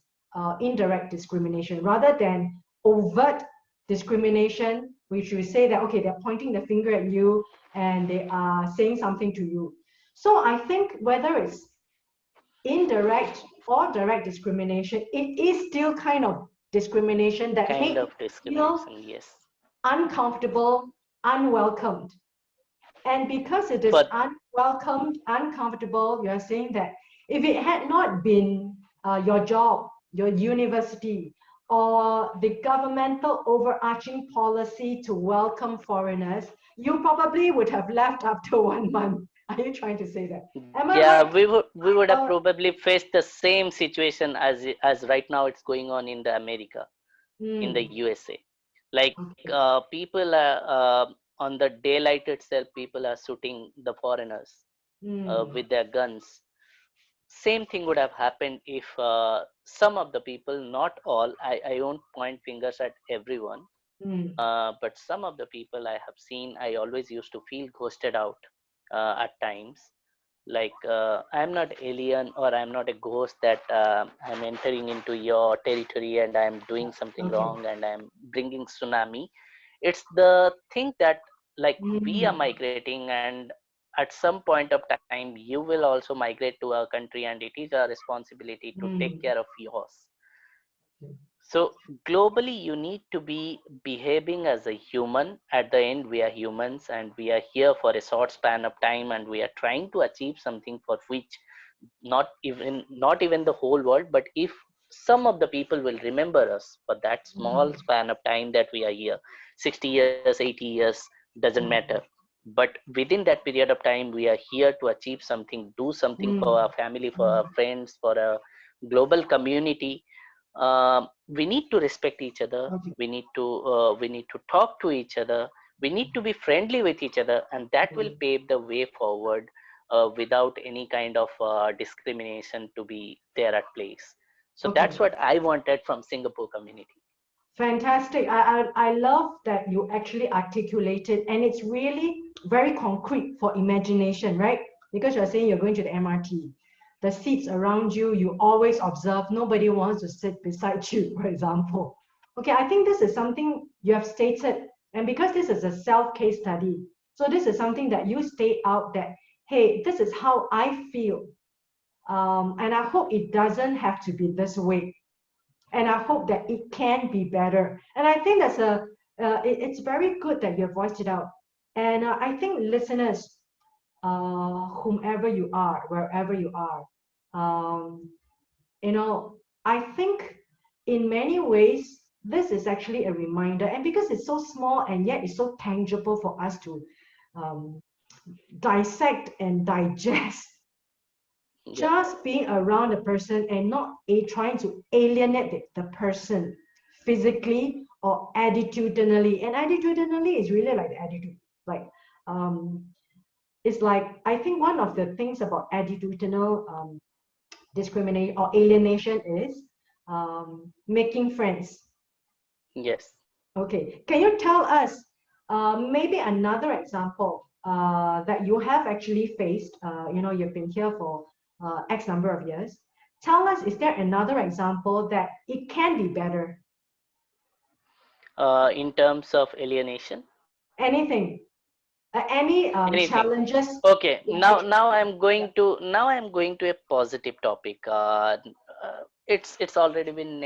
A: indirect discrimination rather than overt discrimination, which we say that okay, they're pointing the finger at you and they are saying something to you. So I think whether it's indirect or direct discrimination, it is still kind of discrimination that
B: Kind
A: make
B: of
A: you feel
B: discrimination. Yes.
A: uncomfortable, unwelcomed. And because it is
B: For
A: unwelcomed, uncomfortable, you are saying that if it had not been your job, your university, or the governmental overarching policy to welcome foreigners, you probably would have left after 1 month. Are you trying to say that? Am I
B: Yeah,
A: right?
B: we would have
A: Uh,
B: probably faced the same situation as right now it's going on in the America, in the
A: mm,
B: USA. Like
A: okay.
B: people are on the daylight itself, people are shooting the foreigners
A: Mm,
B: with their guns. Same thing would have happened if some of the people, not all, I won't point fingers at everyone,
A: mm,
B: but some of the people I have seen, I always used to feel ghosted out at times. Like I'm not alien, or I'm not a ghost that I'm entering into your territory and I'm doing something
A: okay.
B: wrong and I'm bringing tsunami. It's the thing that, like, we are
A: Mm,
B: migrating, and at some point of time you will also migrate to our country, and it is our responsibility to take
A: mm,
B: care of yours. So globally, you need to be behaving as a human. At the end, we are humans, and we are here for a short span of time, and we are trying to achieve something for which not even the whole world, but if some of the people will remember us for that small
A: mm,
B: span of time that we are here, 60 years, 80 years, doesn't matter.
A: mm,
B: But within that period of time, we are here to achieve something, do something for
A: mm,
B: our family, for our
A: mm,
B: friends, for a global community. We need to respect each other.
A: okay.
B: We need to talk to each other. We need to be friendly with each other, and that will
A: Mm,
B: pave the way forward without any kind of discrimination to be there at place. So that's
A: okay.
B: what I wanted from Singapore community.
A: Fantastic. I love that you actually articulated, and it's really very concrete for imagination, right? Because you're saying you're going to the MRT. The seats around you, you always observe, nobody wants to sit beside you, for example. Okay, I think this is something you have stated, and because this is a self case study, so this is something that you state out that, hey, this is how I feel. And I hope it doesn't have to be this way, and I hope that it can be better. And I think it's very good that you voiced it out. And I think listeners, whomever you are, wherever you are, um, you know, I think in many ways this is actually a reminder, and because it's so small and yet it's so tangible for us to um, dissect and digest,
B: Yep.
A: just being around the person and not trying to alienate the person physically or attitudinally. And attitudinally is really like the attitude, like um it's like, I think one of the things about attitudinal discrimination or alienation is making friends.
B: Yes.
A: Okay, can you tell us maybe another example that you have actually faced? You've been here for X number of years. Tell us, is there another example that it can be better?
B: In terms of alienation,
A: Anything, any
B: anything.
A: challenges?
B: Okay.
A: Yeah,
B: Now,
A: actually,
B: now I'm going to now I'm going to a positive topic. It's already been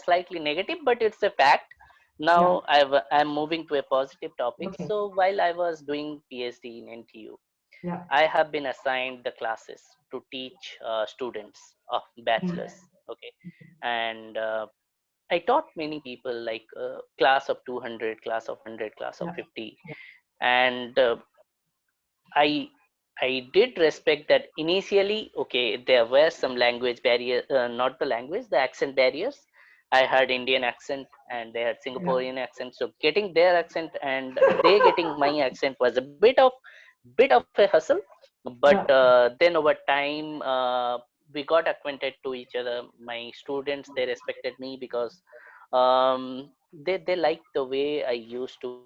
B: slightly negative, but it's a fact.
A: yeah,
B: Now I'm moving to a positive topic.
A: okay,
B: So while I was doing PhD in NTU,
A: yeah,
B: I have been assigned the classes to teach students of
A: mm,
B: bachelors. Okay, and I taught many people, like class of 200, class of 100, class of
A: yeah,
B: 50,
A: yeah,
B: and I I did respect that initially. Okay, there were some language barrier, not the language, the accent barriers. I had Indian accent and they had
A: yeah,
B: Singaporean accent, so getting their accent and they getting my accent was a bit of a hustle. But
A: yeah,
B: then over time, we got acquainted to each other. My students, they respected me because they liked the way I used to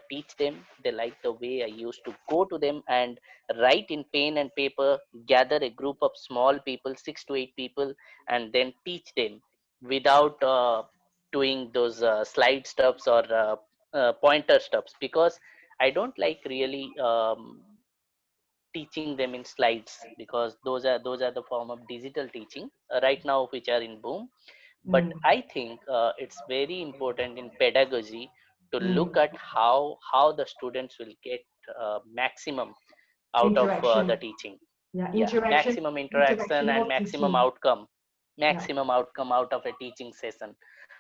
B: teach them. They liked the way I used to go to them and write in pen and paper, gather a group of small people, 6 to 8 people, and then teach them without doing those slide stuffs or pointer stuffs, because I don't like really teaching them in slides, because those are the form of digital teaching right now which are in boom. But
A: mm,
B: I think it's very important in pedagogy to look
A: mm.
B: at how the students will get maximum out of the
A: Interaction,
B: teaching.
A: yeah,
B: Yeah, maximum interaction and
A: interactional
B: maximum
A: teaching.
B: outcome.
A: Yeah.
B: maximum outcome out of a teaching session.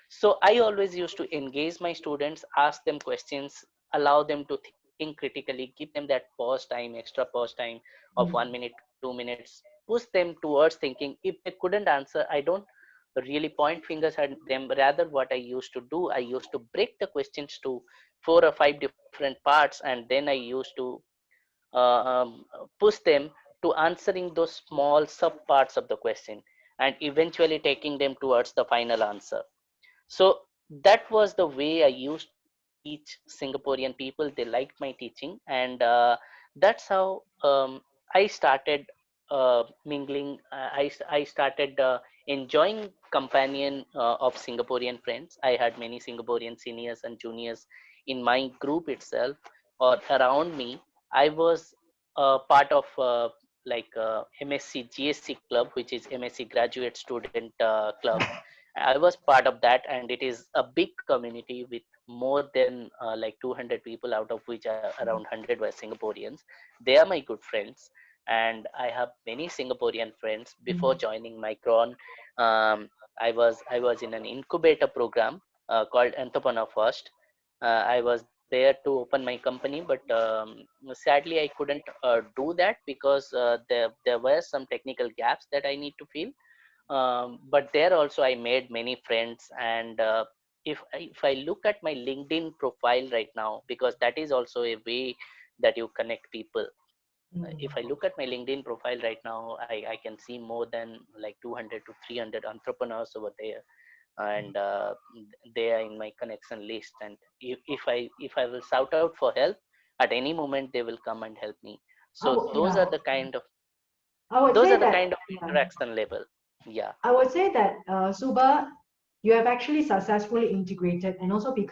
B: So I always used to engage my students, ask them questions, allow them to think critically, give them that pause time, extra pause time of 1 minute, 2 minutes, push them towards thinking. If they couldn't answer, I don't really point fingers at them. Rather, what I used to do, I used to break the questions to 4 or 5 different parts, and then I used to uh, um, push them to answering those small sub parts of the question, and eventually taking them towards the final answer. So that was the way I used to teach Singaporean people. They liked my teaching, and that's how I started mingling. I started enjoying companion of Singaporean friends. I had many Singaporean seniors and juniors in my group itself or around me. I was part of MSc GSC club, which is MSc Graduate Student Club. I was part of that, and it is a big community with more than 200 people, out of which around 100 were Singaporeans. They are my good friends, and I have many Singaporean friends. Before
A: Mm.
B: joining Micron, I was in an incubator program called Entrepreneur First. I was there to open my company, but sadly I couldn't do that because there were some technical gaps that I need to fill. But there also I made many friends, and if I look at my LinkedIn profile right now, because that is also a way that you connect people. If I
A: Mm.
B: look at my LinkedIn profile right now, I can see more than like 200 to 300 entrepreneurs over there, and they are in my connection list. And if I will shout out for help at any moment, they will come and help me. So those are
A: Yeah.
B: the kind of
A: I would
B: those
A: say
B: are the
A: that.
B: kind of
A: Yeah.
B: interaction level. Yeah.
A: I would say that Suba, you have actually successfully integrated and also be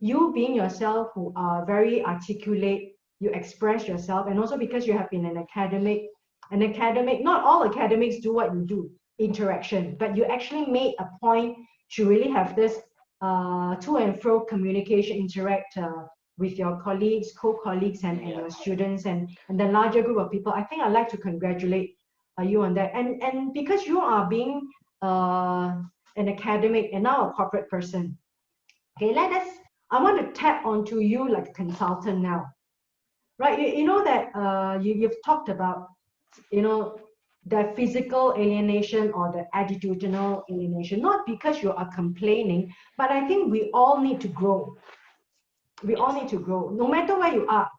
A: you being yourself who are very articulate. You express yourself, and also because you have been an academic. Not all academics do what you do, interaction, but you actually made a point to really have this to and fro communication, interact with your colleagues, co-colleagues, and
B: Yeah.
A: your students, and the larger group of people. I think I'd like to congratulate you on that. And because you are being uh, an academic and now a corporate person, okay, I want to tap onto you like a consultant now, right? You know that you've talked about, you know, the physical alienation or the attitudinal alienation, not because you are complaining, but I think we all need to grow. We all
B: Yes.
A: need to grow, no matter where you are.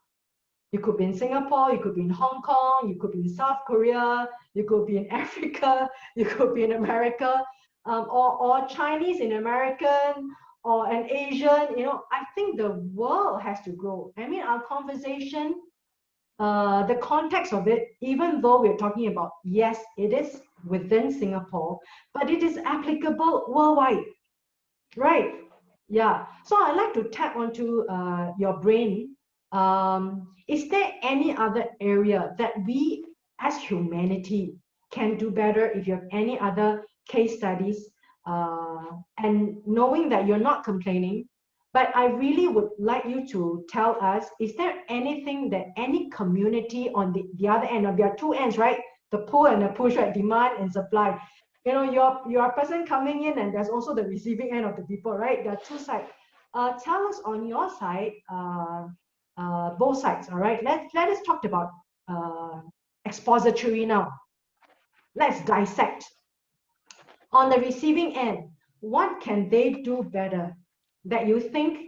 A: You could be in Singapore, you could be in Hong Kong, you could be in South Korea, you could be in Africa, you could be in America, or Chinese in American, or an Asian. I think the world has to grow. I mean, our conversation, the context of it, even though we're talking about, yes, it is within Singapore, but it is applicable worldwide, right? Yeah. So I like to tap onto your brain. Is there any other area that we as humanity can do better? If you have any other case studies, and knowing that you're not complaining, but I really would like you to tell us, is there anything that any community on the other end, of there are two ends, right? The pull and the push, right? Demand and supply. You're a person coming in, and there's also the receiving end of the people, right? There are two sides. Tell us on your side, both sides. All right. Let us talk about uh, expository now. Let's dissect. On the receiving end, what can they do better that you think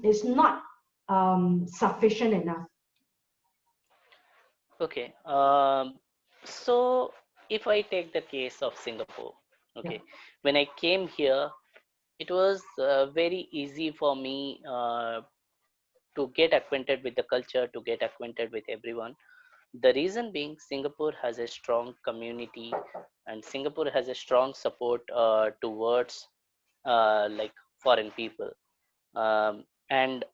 A: is not sufficient enough?
B: Okay. So if I take the case of Singapore,
A: Yeah.
B: okay, when I came here, it was very easy for me to get acquainted with the culture, to get acquainted with everyone. The reason being, Singapore has a strong community, and Singapore has a strong support towards like foreign people, and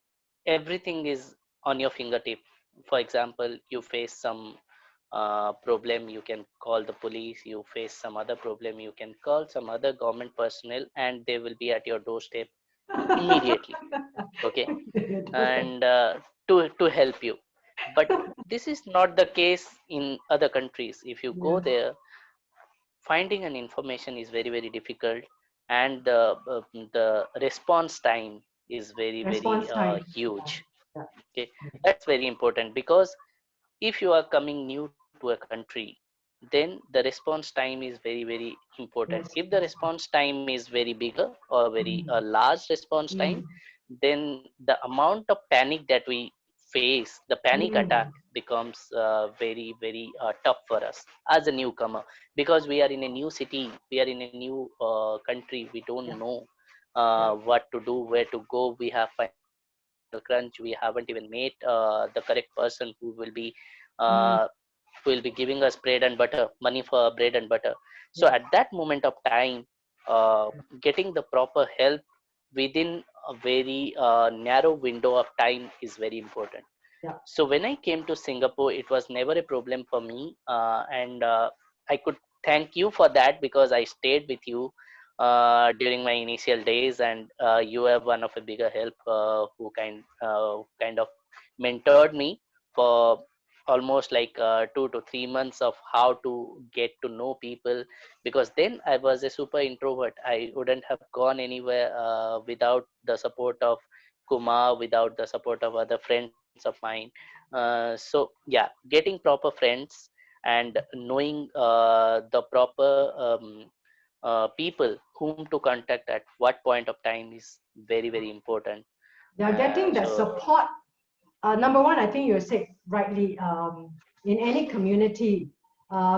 B: everything is on your fingertip. For example, you face some problem, you can call the police. You face some other problem, you can call some other government personnel, and they will be at your doorstep immediately. Okay. And to help you. But this is not the case in other countries. If you go
A: Yeah.
B: there, finding an information is very very difficult, and the response time is very very
A: Response time. Yeah.
B: huge.
A: Yeah.
B: Okay, that's very important, because if you are coming new to a country, then the response time is very very important.
A: Yes.
B: If the response time is very bigger or very
A: Mm.
B: large response time,
A: Mm.
B: then the amount of panic that we face, the panic attack,
A: Mm.
B: becomes very very tough for us as a newcomer, because we are in a new city, we are in a new country, we don't
A: Yeah.
B: know
A: Yeah.
B: what to do, where to go, we have financial crunch, we haven't even met the correct person
A: Mm.
B: uh, who will be giving us bread and butter, money for bread and butter. So
A: Yeah.
B: at that moment of time, getting the proper help within a very narrow window of time is very important.
A: Yeah.
B: So when I came to Singapore, it was never a problem for me, and I could thank you for that, because I stayed with you during my initial days, and you were one of a bigger help, who kind of mentored me for almost like 2 to 3 months of how to get to know people, because then I was a super introvert. I wouldn't have gone anywhere without the support of Kumar, without the support of other friends of mine. So yeah, getting proper friends and knowing the proper people whom to contact at what point of time is very very important.
A: They are getting that
B: So
A: support. Number one, I think you said rightly, in any community,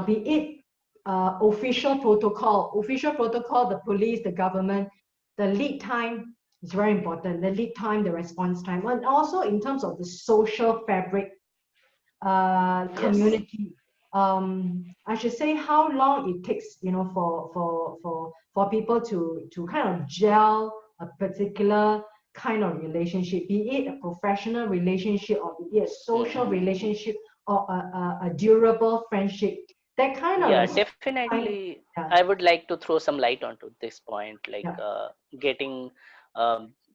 A: be it official protocol, the police, the government, the lead time is very important. The lead time, the response time, and also in terms of the social fabric,
B: yes.
A: community. I should say how long it takes, for people to kind of gel a particular kind of relationship, be it a professional relationship or be it a social
B: Hmm.
A: relationship or a durable friendship. That kind of
B: Yeah,
A: response time,
B: definitely.
A: yeah,
B: I would like to throw some light onto this point, like
A: yeah,
B: getting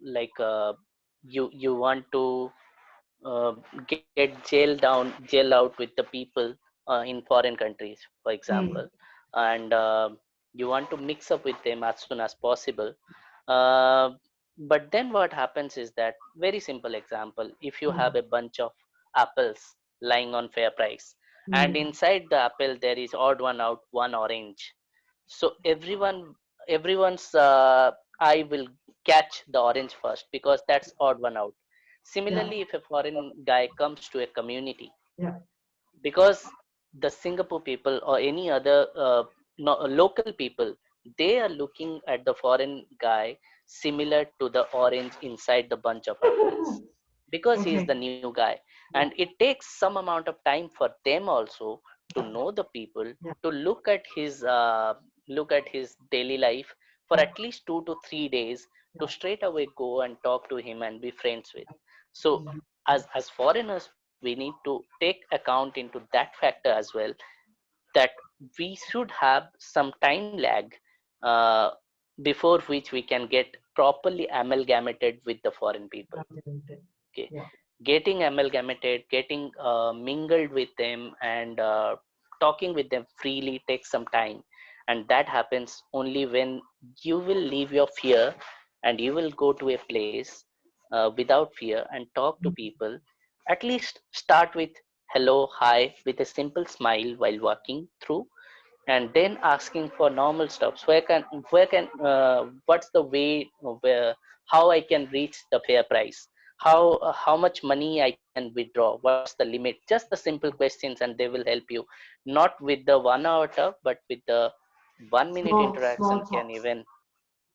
B: like you want to uh, get jail out with the people in foreign countries, for example,
A: mm,
B: and you want to mix up with them as soon as possible. Uh, but then what happens is that, very simple example, if you have
A: mm,
B: a bunch of apples lying on fair price, and
A: mm,
B: inside the apple there is odd one out, one orange. So everyone's eye will catch the orange first, because that's odd one out.
A: yeah,
B: Similarly, if a foreign guy comes to a community,
A: yeah,
B: because the Singapore people or any other no, local people, they are looking at the foreign guy similar to the orange inside the bunch of apples, because he is
A: okay,
B: the new guy, and
A: yeah,
B: it takes some amount of time for them also to
A: yeah,
B: know the people,
A: yeah,
B: to look at his daily life for
A: yeah,
B: at least 2 to 3 days, to
A: yeah,
B: straight away go and talk to him and be friends with. So
A: mm,
B: as foreigners, we need to take account into that factor as well, that we should have some time lag uh, before which we can get properly amalgamated with the foreign people. Okay,
A: yeah,
B: getting amalgamated, getting mingled with them, and talking with them freely takes some time, and that happens only when you will leave your fear and you will go to a place without fear and talk to
A: mm,
B: people. At least start with hello, hi, with a simple smile while walking through, and then asking for normal stops. Where can what's the way where, how I can reach the fair price, how much money I can withdraw, what's the limit, just the simple questions, and they will help you, not with the 1 hour talk, but with the 1 minute interaction
A: small talks.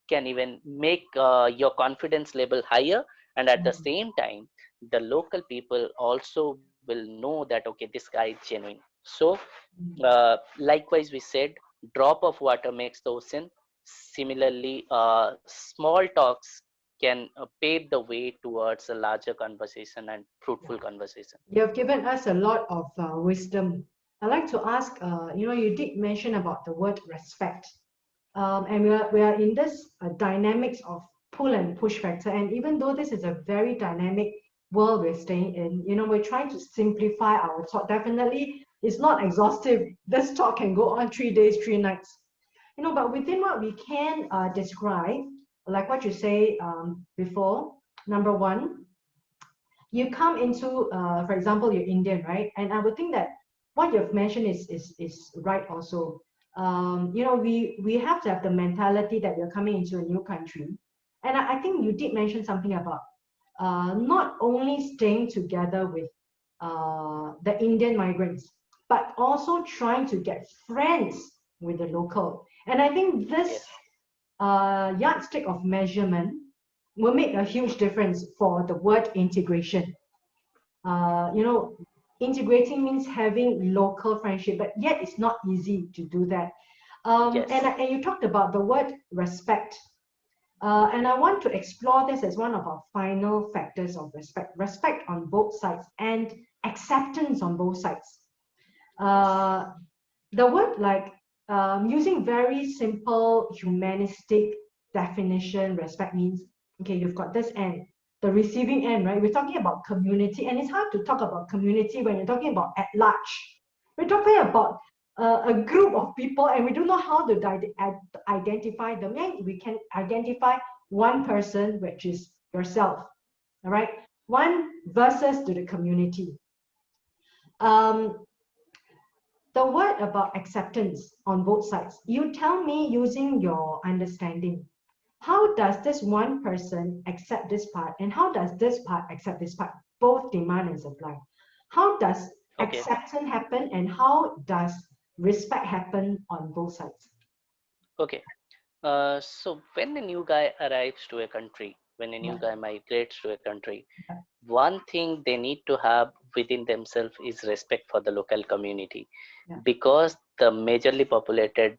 B: can even make your confidence level higher, and at the
A: Mm,
B: same time the local people also will know that, okay, this guy is genuine. So
A: mm.
B: likewise, we said drop of water makes the ocean. Similarly, small talks can pave the way towards a larger conversation and fruitful conversation.
A: You have given us a lot of wisdom. I'd like to ask, you did mention about the word respect. And we are in this dynamics of pull and push factor. And even though this is a very dynamic world we're staying in, we're trying to simplify our talk. Definitely, it's not exhaustive. This talk can go on 3 days, 3 nights. But within what we can describe, like what you say before, number one, you come into, for example, you're Indian, right? And I would think that what you've mentioned is right also. We have to have the mentality that we're coming into a new country. And I think you did mention something about not only staying together with the Indian migrants, but also trying to get friends with the local. And I think this
B: Yes.
A: yardstick of measurement will make a huge difference for the word integration. uh, you know, Integrating means having local friendship, but yet it's not easy to do that.
B: Yes.
A: And you talked about the word respect. And I want to explore this as one of our final factors of respect. Respect on both sides and acceptance on both sides.
B: Yes.
A: Uh, the word, like, using very simple humanistic definition, respect means, okay, you've got this end, the receiving end, right? We're talking about community, and it's hard to talk about community when you're talking about at large. We're talking about a group of people, and we don't know how to identify them. And we can identify one person, which is yourself, all right? One versus to the community. Um, the word about acceptance on both sides. You tell me using your understanding. How does this one person accept this part, and how does this part accept this part? Both demand and supply. How does
B: Okay.
A: acceptance happen, and how does respect happen on both sides?
B: Okay. So when a new guy arrives to a country, when a new
A: Yeah,
B: guy migrates to a country,
A: yeah,
B: one thing they need to have within themselves is respect for the local community,
A: yeah.
B: because the majorly populated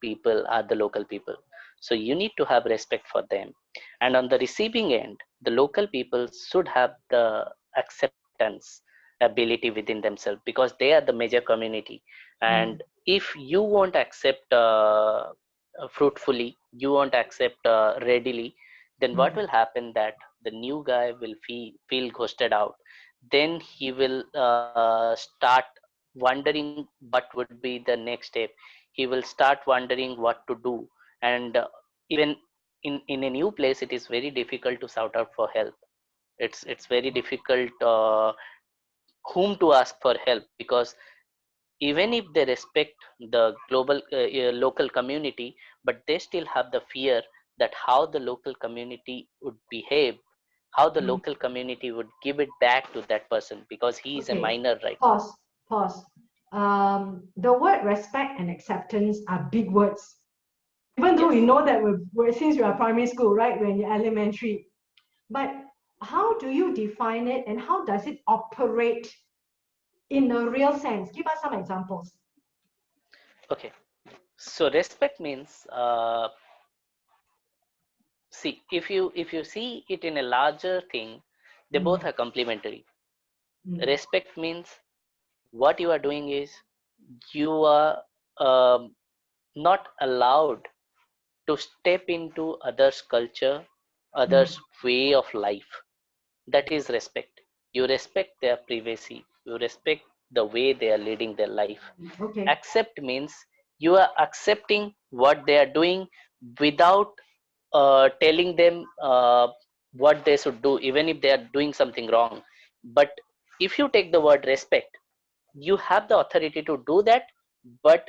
B: people are the local people. So you need to have respect for them. And on the receiving end, the local people should have the acceptance ability within themselves, because they are the major community.
A: Mm,
B: And if you won't accept fruitfully, you won't accept readily, then what
A: mm.
B: will happen that the new guy will feel ghosted out. Then he will start wondering what would be the next step. He will start wondering what to do. And even in a new place, it is very difficult to shout out for help. It's very difficult whom to ask for help, because even if they respect the global local community, but they still have the fear that how the local community would behave, how the
A: Mm.
B: local community would give it back to that person, because he is a
A: Okay,
B: minor right now.
A: pause, pause. The word respect and acceptance are big words. Even though we
B: Yes.
A: know that since you are primary school, right, when you're elementary, but how do you define it, and how does it operate in a real sense? Give us some examples.
B: Okay. So respect means, see, if you see it in a larger thing, they
A: Mm,
B: both are complementary.
A: mm,
B: Respect means what you are doing is you are um, not allowed to step into others' culture,
A: mm,
B: others' way of life. That is respect. You respect their privacy. You respect the way they are leading their life.
A: okay.
B: Accept means you are accepting what they are doing without telling them what they should do, even if they are doing something wrong. But if you take the word respect, you have the authority to do that, but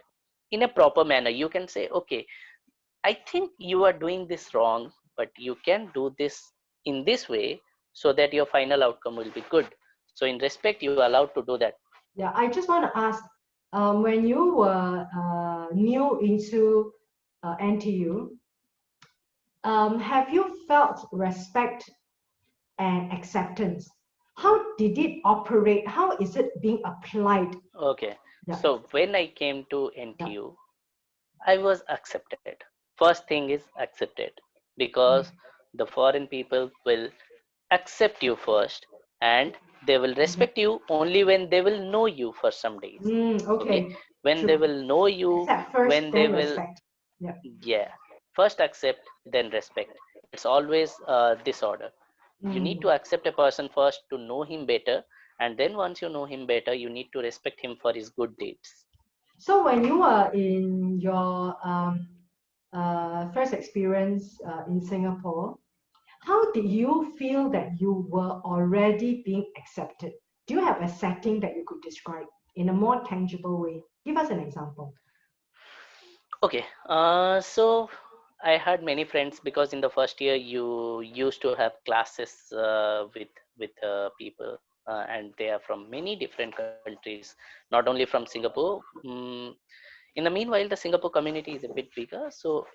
B: in a proper manner. You can say, okay, I think you are doing this wrong, but you can do this in this way so that your final outcome will be good. So in respect, you are allowed to do that.
A: Yeah, I just want to ask, when you were new into NTU, have you felt respect and acceptance? How did it operate? How is it being applied?
B: Okay.
A: Yeah,
B: So when I came to
A: yeah.
B: NTU, I was accepted. First thing is accepted, because
A: Mm,
B: the foreign people will accept you first, and they will
A: okay.
B: respect you only when they will know you for some days. Okay.
A: Okay,
B: When they
A: true.
B: will know you,
A: Accept first,
B: when they
A: then
B: will,
A: respect. Yeah.
B: yeah, first accept, then respect. It's always this order. You need
A: Mm,
B: to accept a person first to know him better, and then once you know him better, you need to respect him for his good deeds.
A: So when you were in your first experience in Singapore, how did you feel that you were already being accepted? Do you have a setting that you could describe in a more tangible way? Give us an example.
B: Okay, so I had many friends because in the first year you used to have classes with people, and they are from many different countries, not only from Singapore. In the meanwhile, the Singapore community is a bit bigger. So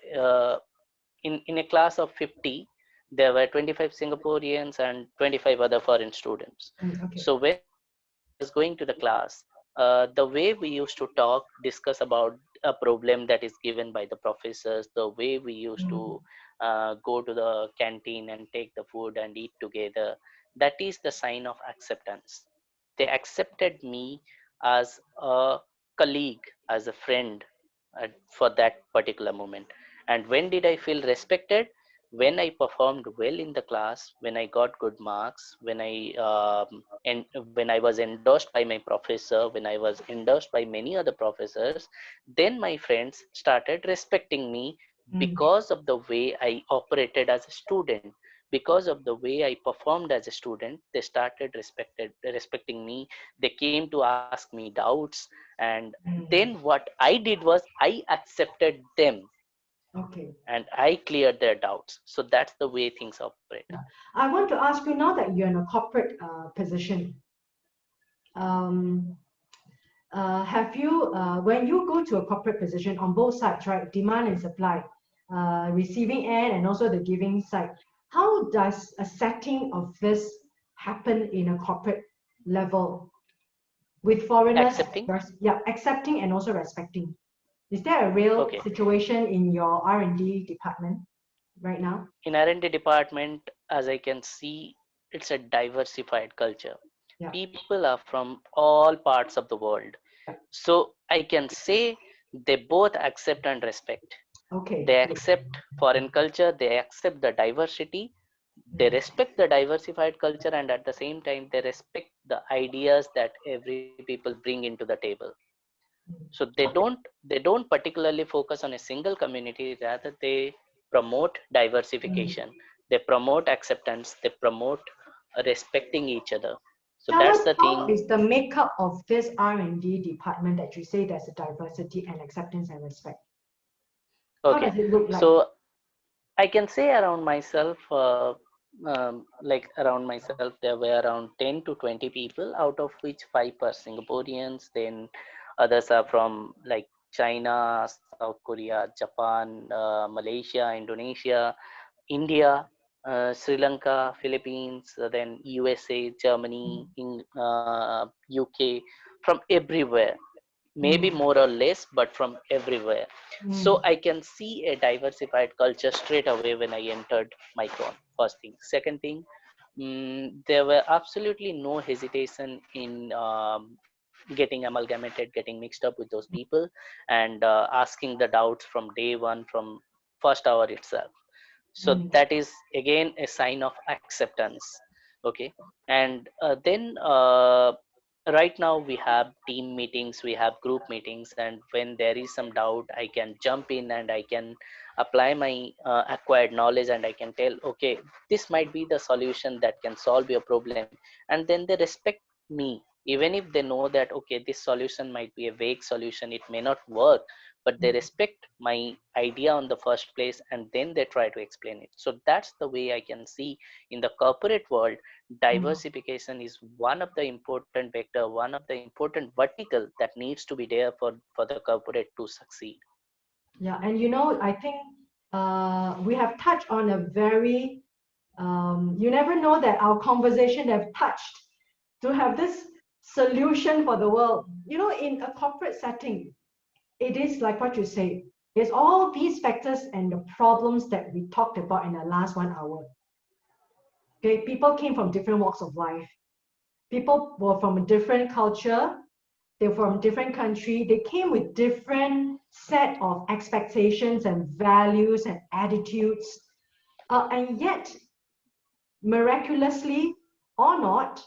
B: in a class of 50, there were 25 Singaporeans and 25 other foreign students.
A: Okay.
B: So when I was going to the class, the way we used to talk, discuss about a problem that is given by the professors, the way we used to
A: Mm,
B: go to the canteen and take the food and eat together, that is the sign of acceptance. They accepted me as a colleague, as a friend, for that particular moment. And when did I feel respected? When I performed well in the class, when I got good marks, and when I was endorsed by my professor, when I was endorsed by many other professors, then my friends started respecting me
A: mm,
B: because of the way I operated as a student, because of the way I performed as a student. They started respecting me. They came to ask me doubts, and then
A: mm.
B: what I did was I accepted them
A: Okay.
B: and I cleared their doubts. So that's the way things operate.
A: Yeah. I want to ask you now that you're in a corporate position. Um, have you, when you go to a corporate position on both sides, right, demand and supply, receiving end and also the giving side, how does a setting of this happen in a corporate level with foreigners,
B: Accepting.
A: yeah, accepting and also respecting? Is there a real
B: Okay.
A: situation in your R&D department right now?
B: In R&D department, as I can see, it's a diversified culture.
A: Yeah,
B: People are from all parts of the world. So I can say they both accept and respect.
A: okay,
B: They
A: good.
B: accept foreign culture, they accept the diversity, they
A: Mm,
B: respect the diversified culture, and at the same time they respect the ideas that every people bring into the table.
A: mm.
B: So they don't particularly focus on a single community, rather they promote
A: Mm.
B: diversification, they promote acceptance, they promote respecting each other. So
A: Tell
B: that's
A: us
B: the
A: how
B: thing.
A: is the makeup of this R&D department that you say there's a diversity and acceptance and respect. How
B: Okay,
A: does it look like?
B: so I can say around myself, like around myself, there were around 10 to 20 people, out of which five are Singaporeans. Then others are from like China, South Korea, Japan, Malaysia, Indonesia, India, Sri Lanka, Philippines, then USA, Germany,
A: Mm,
B: UK, from everywhere, maybe
A: mm,
B: more or less, but from everywhere. So
A: mm,
B: I can see a diversified culture straight away when I entered Micron. First thing. Second thing, there were absolutely no hesitation in getting amalgamated, getting mixed up with those people, and asking the doubts from day one, from first hour itself. So
A: mm,
B: that is again a sign of acceptance. Okay. And then right now we have team meetings, we have group meetings, and when there is some doubt, I can jump in and I can apply my acquired knowledge, and I can tell, okay, this might be the solution that can solve your problem. And then they respect me, even if they know that okay, this solution might be a vague solution, it may not work, but they
A: mm.
B: respect my idea on the first place, and then they try to explain it. So that's the way I can see in the corporate world,
A: Mm.
B: diversification is one of the important vector, one of the important vertical that needs to be there for the corporate to succeed.
A: Yeah, and you know, I think we have touched on a very, you never know that our conversation have touched to have this solution for the world. You know, in a corporate setting, it is like what you say. It's all these factors and the problems that we talked about in the last 1 hour. Okay, people came from different walks of life. People were from a different culture. They're from different country. They came with different set of expectations and values and attitudes. And yet, miraculously or not,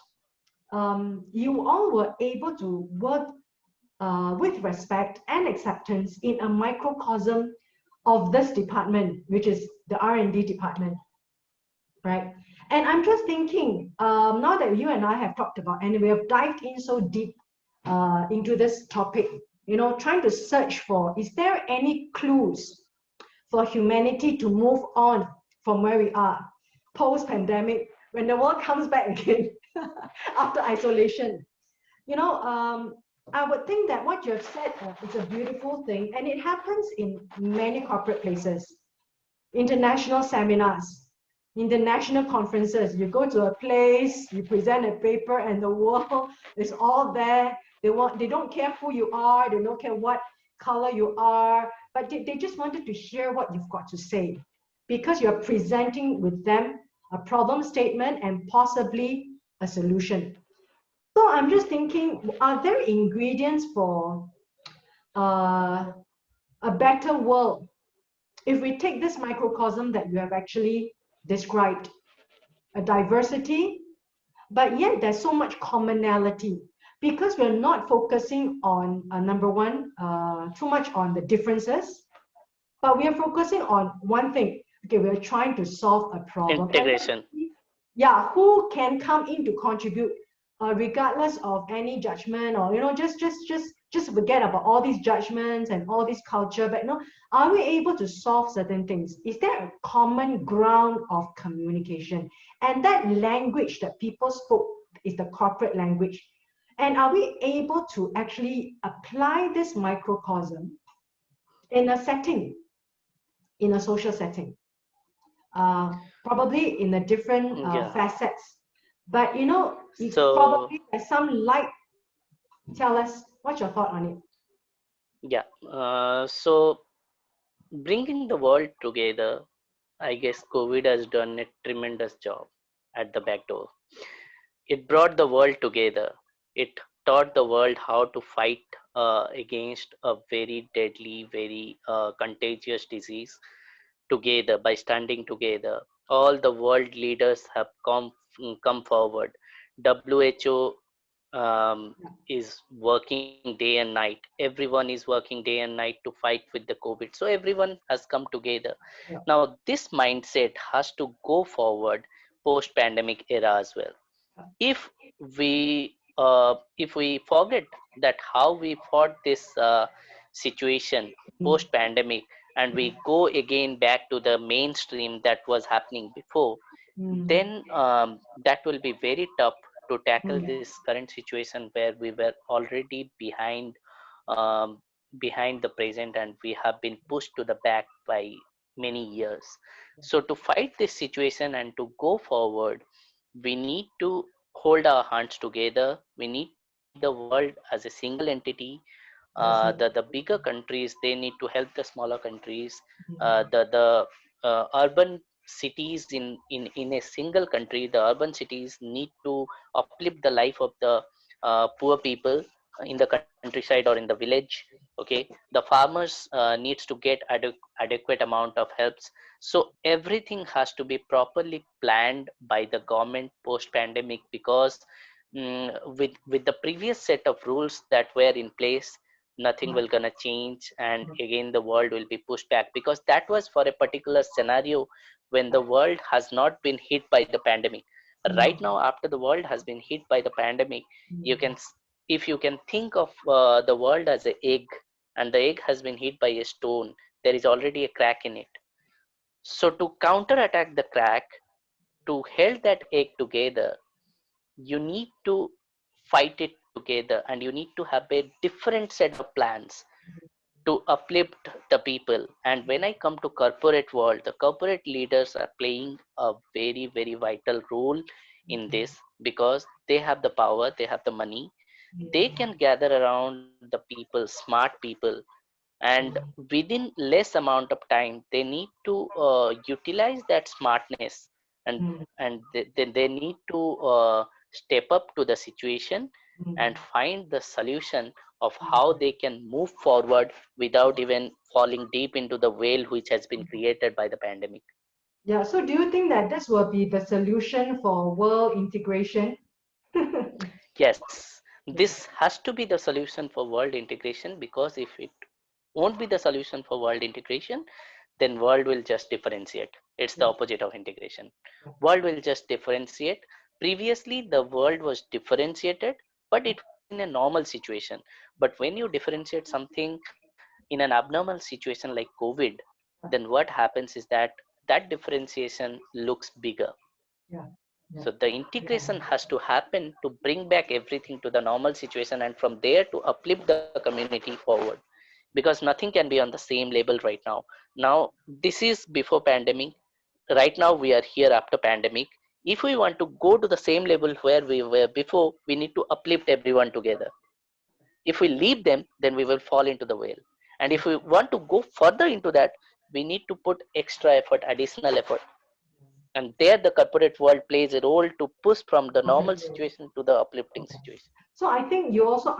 A: you all were able to work with respect and acceptance in a microcosm of this department, which is the R&D department, right? And I'm just thinking, now that you and I have talked about, and we have dived in so deep into this topic, trying to search for, is there any clues for humanity to move on from where we are post-pandemic, when the world comes back again after isolation? I would think that what you have said is a beautiful thing, and it happens in many corporate places, international seminars, international conferences. You go to a place, you present a paper, and the world is all there. They don't care who you are, they don't care what color you are, but they just wanted to hear what you've got to say, because you're presenting with them a problem statement and possibly a solution. So I'm just thinking, are there ingredients for a better world if we take this microcosm that you have actually described, a diversity, but yet there's so much commonality, because we're not focusing on number one, too much on the differences, but we are focusing on one thing. Okay, we're trying to solve a problem.
B: Integration.
A: Yeah, who can come in to contribute, regardless of any judgment, or just forget about all these judgments and all this culture. But are we able to solve certain things? Is there a common ground of communication? And that language that people spoke is the corporate language. And are we able to actually apply this microcosm in a setting, in a social setting? Probably in a different facets. But
B: So
A: probably there's some light. Tell us, what's your thought on it?
B: yeah, so bringing the world together, I guess COVID has done a tremendous job at the back door. It brought the world together. It taught the world how to fight against a very deadly, very contagious disease together by standing together. All the world leaders have come forward. WHO is working day and night. Everyone is working day and night to fight with the COVID. So everyone has come together.
A: Yeah.
B: Now this mindset has to go forward post-pandemic era as well. If we forget that how we fought this situation post-pandemic, and we go again back to the mainstream that was happening before, then that will be very tough to tackle this current situation where we were already um, behind the present, and we have been pushed to the back by many years. So to fight this situation and to go forward, we need to hold our hands together. We need to see the world as a single entity. The bigger countries, they need to help the smaller countries. The urban cities in a single country, the urban cities need to uplift the life of the poor people in the countryside or in the village. Okay, the farmers needs to get adequate amount of helps. So everything has to be properly planned by the government post pandemic, because with the previous set of rules that were in place, nothing will gonna change, and again the world will be pushed back, because that was for a particular scenario when the world has not been hit by the pandemic. Right now, after the world has been hit by the pandemic, you can, if you can think of the world as an egg, and the egg has been hit by a stone, there is already a crack in it. So to counter attack the crack, to hold that egg together, you need to fight it together, and you need to have a different set of plans to uplift the people. And when I come to corporate world, the corporate leaders are playing a very, very vital role in this, because they have the power, they have the money, they can gather around the people, smart people, and within less amount of time they need to utilize that smartness, and they need to step up to the situation and find the solution of how they can move forward without even falling deep into the whale which has been created by the pandemic.
A: Yeah, so do you think that this will be the solution for world integration?
B: Yes, This has to be the solution for world integration, because if it won't be the solution for world integration, then world will just differentiate. It's the
A: yeah,
B: opposite of integration.
A: yeah,
B: World will just differentiate. Previously, the world was differentiated, but it was in a normal situation. But when you differentiate something in an abnormal situation like COVID, then what happens is that that differentiation looks bigger.
A: yeah, yeah,
B: So the
A: yeah,
B: integration has to happen to bring back everything to the normal situation, and from there to uplift the community forward, because nothing can be on the same level right now. Now, this is before pandemic. Right now we are here after pandemic. If we want to go to the same level where we were before, we need to uplift everyone together. If we leave them, then we will fall into the well. And if we want to go further into that, we need to put extra effort, additional effort. And there the corporate world plays a role to push from the normal
A: perfect.
B: situation to the uplifting
A: Okay.
B: situation.
A: So I think you also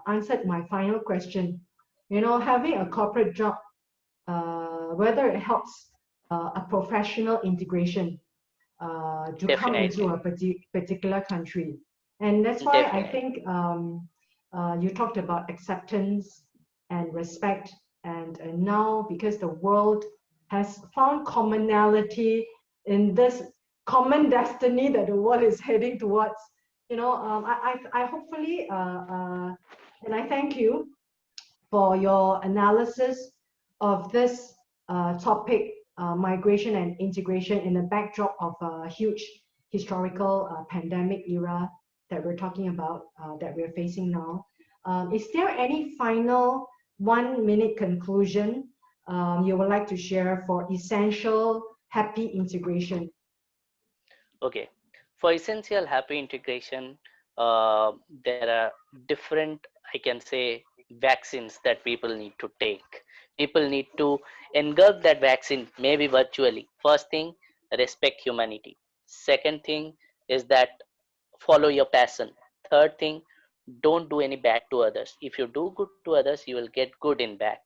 A: answered my final question. You know, having a corporate job, whether it helps a professional integration to come into
B: Definitely.
A: a particular country. And that's why I
B: Definitely.
A: think you talked about acceptance and respect. And now, because the world has found commonality in this common destiny that the world is heading towards, I hopefully, and I thank you for your analysis of this topic, migration and integration, in the backdrop of a huge historical pandemic era that we're talking about, that we're facing now. Is there any final 1 minute conclusion you would like to share for essential happy integration?
B: Okay. For essential happy integration, there are different, I can say, vaccines that people need to take. People need to engulf that vaccine, maybe virtually. First thing, respect humanity. Second thing is that follow your passion. Third thing, don't do any bad to others. If you do good to others, you will get good in back.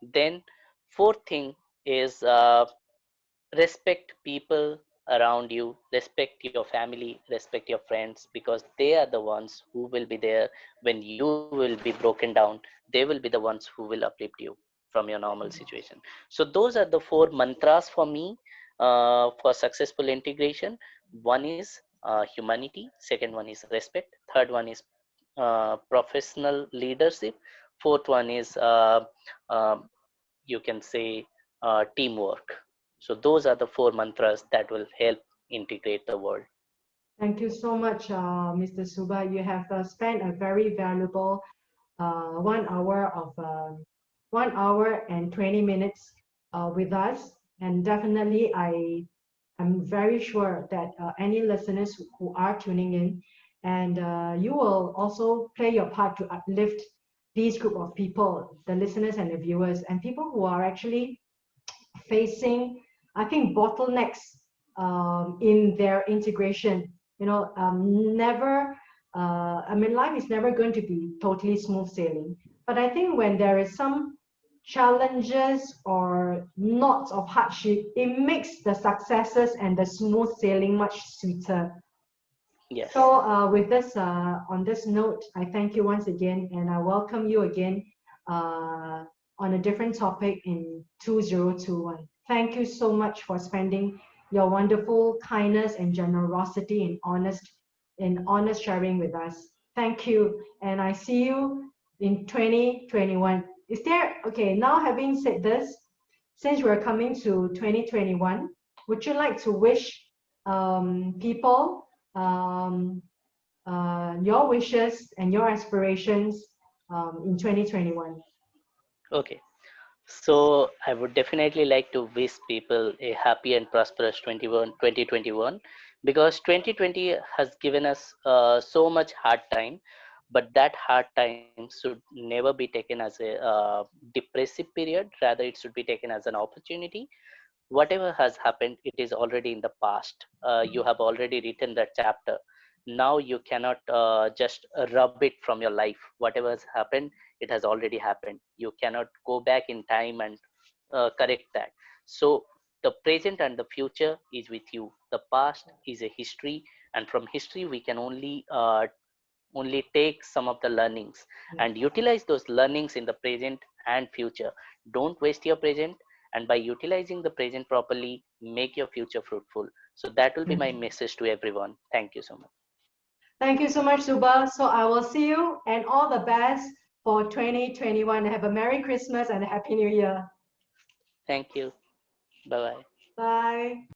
B: Then fourth thing is, respect people around you, respect your family, respect your friends, because they are the ones who will be there when you will be broken down. They will be the ones who will uplift you from your normal situation. So those are the four mantras for me, for successful integration. One is humanity, second one is respect, third one is professional leadership, fourth one is um, you can say teamwork. So those are the four mantras that will help integrate the world.
A: Thank you so much, Mr. Suba. You have spent a very valuable 1 hour of 1 hour and 20 minutes with us. And definitely, am very sure that any listeners who are tuning in, and you will also play your part to uplift these group of people, the listeners and the viewers, and people who are actually facing, I think, bottlenecks in their integration. Never, I mean, life is never going to be totally smooth sailing. But I think when there is some challenges or knots of hardship, it makes the successes and the smooth sailing much sweeter.
B: Yes.
A: So, with this, on this note, I thank you once again, and I welcome you again uh, on a different topic in 2021. Thank you so much for spending your wonderful kindness and generosity in honest sharing with us. Thank you, and I see you in 2021. Is there, okay, now having said this, since we're coming to 2021, would you like to wish people your wishes and your aspirations in 2021?
B: Okay. So I would definitely like to wish people a happy and prosperous 2021, because 2020 has given us so much hard time, but that hard time should never be taken as a depressive period. Rather, it should be taken as an opportunity. Whatever has happened, it is already in the past. You have already written that chapter. Now you cannot just rub it from your life. Whatever has happened, it has already happened. You cannot go back in time and correct that. So the present and the future is with you. The past is a history, and from history we can only take some of the learnings and utilize those learnings in the present and future. Don't waste your present, and by utilizing the present properly, make your future fruitful. So that will be my message to everyone. Thank you so much.
A: Thank you so much, Suba. So I will see you and all the best for 2021. Have a Merry Christmas and a Happy New Year.
B: Thank you. Bye bye.
A: Bye.